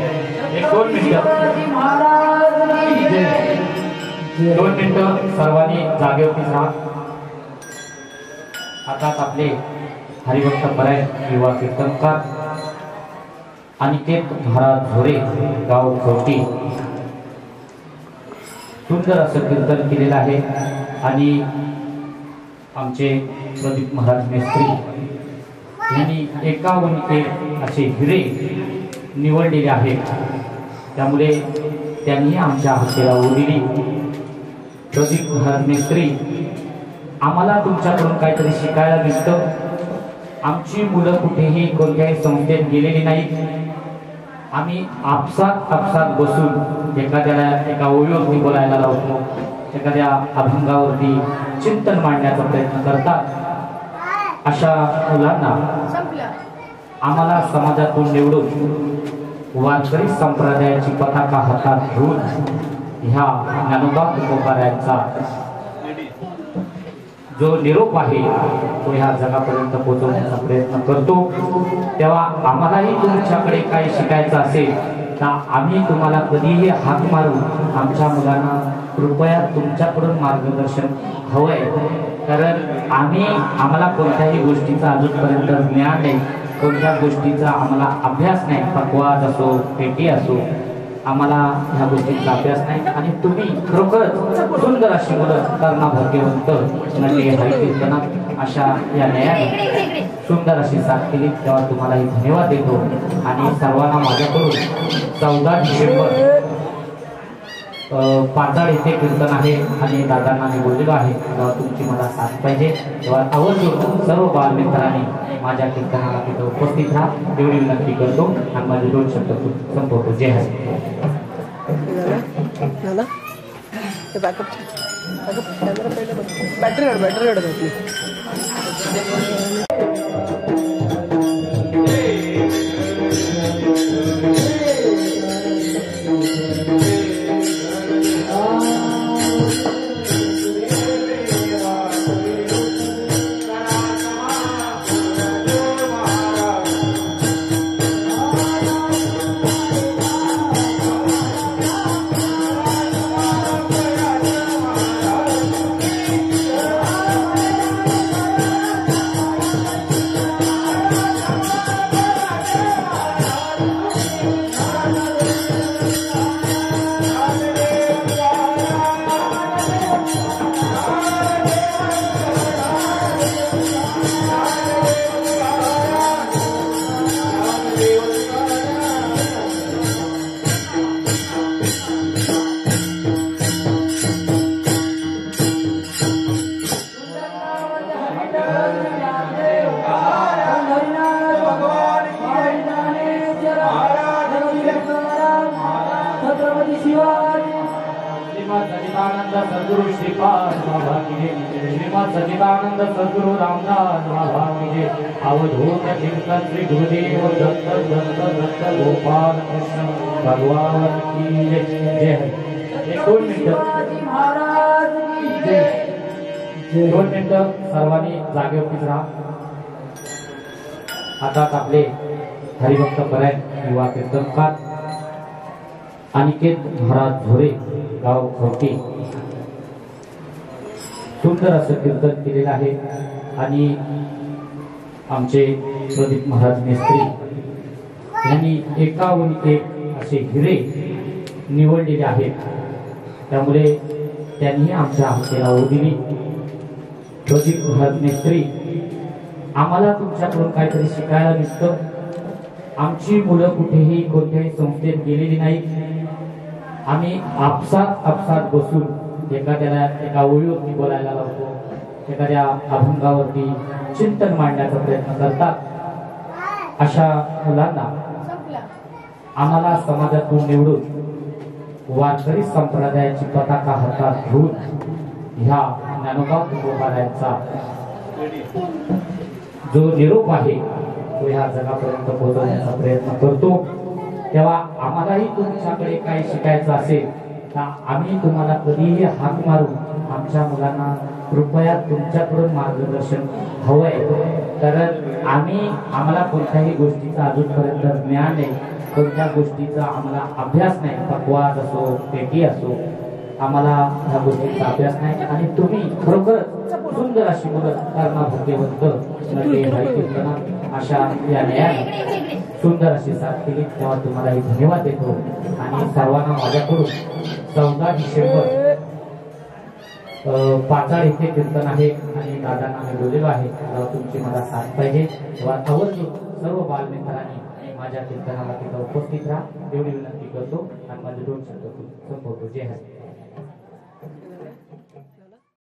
एक 2 मिनिटं 2 मिनिटं सर्वांनी जागेवरती राहा। आताच आपले हरिभक्त पराय युवा कीर्तनकार अनिकेत महाराज झोरे गाव खवटी सुंदर असं कीर्तन केलेलं आहे आणि आमचे प्रदीप महाराज मेस्त्री यांनी 51 असे हिरे निवडलेले आहेत। त्यामुळे त्यांनी आमच्या हाकेला ओढली। प्रदीप महाराज मेस्त्री आम्हाला तुमच्याकडून काहीतरी शिकायला मिळतं। आमची मुलं कुठेही कोणत्याही संस्थेत गेलेली नाहीत। आम्ही आपसात बसून एखाद्याला एका ओळीवरती बोलायला लावतो, एखाद्या अभंगावरती चिंतन मांडण्याचा प्रयत्न करतात। अशा मुलांना आम्हाला समाजातून निवडून वारकरी संप्रदायाची पताका हातात घेऊन ह्या ज्ञानोबा तुकोबारायांचा जो निरोप आहे तो ह्या जगापर्यंत पोहोचवण्याचा प्रयत्न करतो। तेव्हा आम्हालाही तुमच्याकडे काही शिकायचं असेल तर आम्ही तुम्हाला कधीही हाक मारून आमच्या मुलांना कृपया तुमच्याकडून मार्गदर्शन हवंय। कारण आम्हाला कोणत्याही गोष्टीचा अजूनपर्यंत ज्ञान नाही, कोणत्या गोष्टीचा आम्हाला अभ्यास नाही। पकवाज असो पेटी असो आम्हाला ह्या गोष्टींचा अभ्यास नाही आणि तुम्ही खरोखरच सुंदर अशी मुलं कर्णा भाग्यवंत नटे हरिकीर्तनात अशा या न्यायाने सुंदर अशी साथ केली। तेव्हा तुम्हालाही धन्यवाद देतो आणि सर्वांना माझ्याकडून 14 डिसेंबर पाताळ येथे कीर्तन आहे आणि दादांना मी बोललेलो आहे तेव्हा तुमची मला साथ पाहिजे तेव्हा आवर्जून सर्व बालमित्रांनी माझ्या कीर्तनाला तिथं उपस्थित राहा एवढी विनंती करतो आणि माझे 2 शब्द संपवतो. जय हरी. बॅटरी सद्गुरु श्रीपाद बाबा की जय. श्रीमद सच्चिदानंद सद्गुरु रामदास बाबा की जय. अवधूत चिंतन श्री गुरुदेव दत्त दत्त दत्त गोपाल कृष्ण भगवान की जय. जय हरी. 2 मिनिटं 2 मिनिटं सर्वांनी जागेवरतीच राहा. आता आपले हरिभक्त परायण युवा कीर्तनकार अनिकेत महाराज झोरे गाव खवटी सुंदर असं कीर्तन केलेलं आहे आणि आमचे प्रदीप महाराज मेस्त्री यांनी 51 असे हिरे निवडलेले आहेत. त्यामुळे त्यांनी आमच्या हातेला ओढ दिली. प्रदीप महाराज मेस्त्री आम्हाला तुमच्याकडून काहीतरी शिकायला दिसतं. आमची मुलं कुठेही कोणत्याही संस्थेत गेलेली नाहीत. आम्ही आपसात बसून एखाद्याला एका ओळीवरती बोलायला लावतो, एखाद्या अभंगावरती चिंतन मांडण्याचा प्रयत्न करतात. अशा मुलांना आम्हाला समाजातून निवडून वारकरी संप्रदायाची पताका हातात घेऊन ह्या ज्ञानोबा तुकोबारायांचा जो निरोप आहे तो ह्या जगापर्यंत पोहोचवण्याचा प्रयत्न करतो. तेव्हा आम्हालाही तुमच्याकडे काही शिकायचं असेल तर आम्ही तुम्हाला कधीही हाक मारून आमच्या मुलांना कृपया तुमच्याकडून मार्गदर्शन हवंय. कारण आम्हाला कोणत्याही गोष्टीचा अजूनपर्यंत ज्ञान नाही, कोणत्या गोष्टीचा आम्हाला अभ्यास नाही. पक्वाद असो, पेटी असो, आम्हाला ह्या गोष्टीचा अभ्यास नाही. आणि तुम्ही खरोखर सुंदर अशी मुलं कर्मा भक्तिवंत हरिकीर्तना अशा या न्यायाने सुंदर अशी साथ केली. तेव्हा तुम्हालाही धन्यवाद देतो. आणि सर्वांना माझ्याकडून 14 डिसेंबर पाताळ येथे कीर्तन आहे आणि दादांना मी बोललेलो आहे तेव्हा तुमची मला साथ पाहिजे. तेव्हा आवर्जून सर्व बालमित्रांनी माझ्या कीर्तनाला तिथं उपस्थित राहा एवढी विनंती करतो आणि माझे 2 शब्द संपवतो. जय हरी.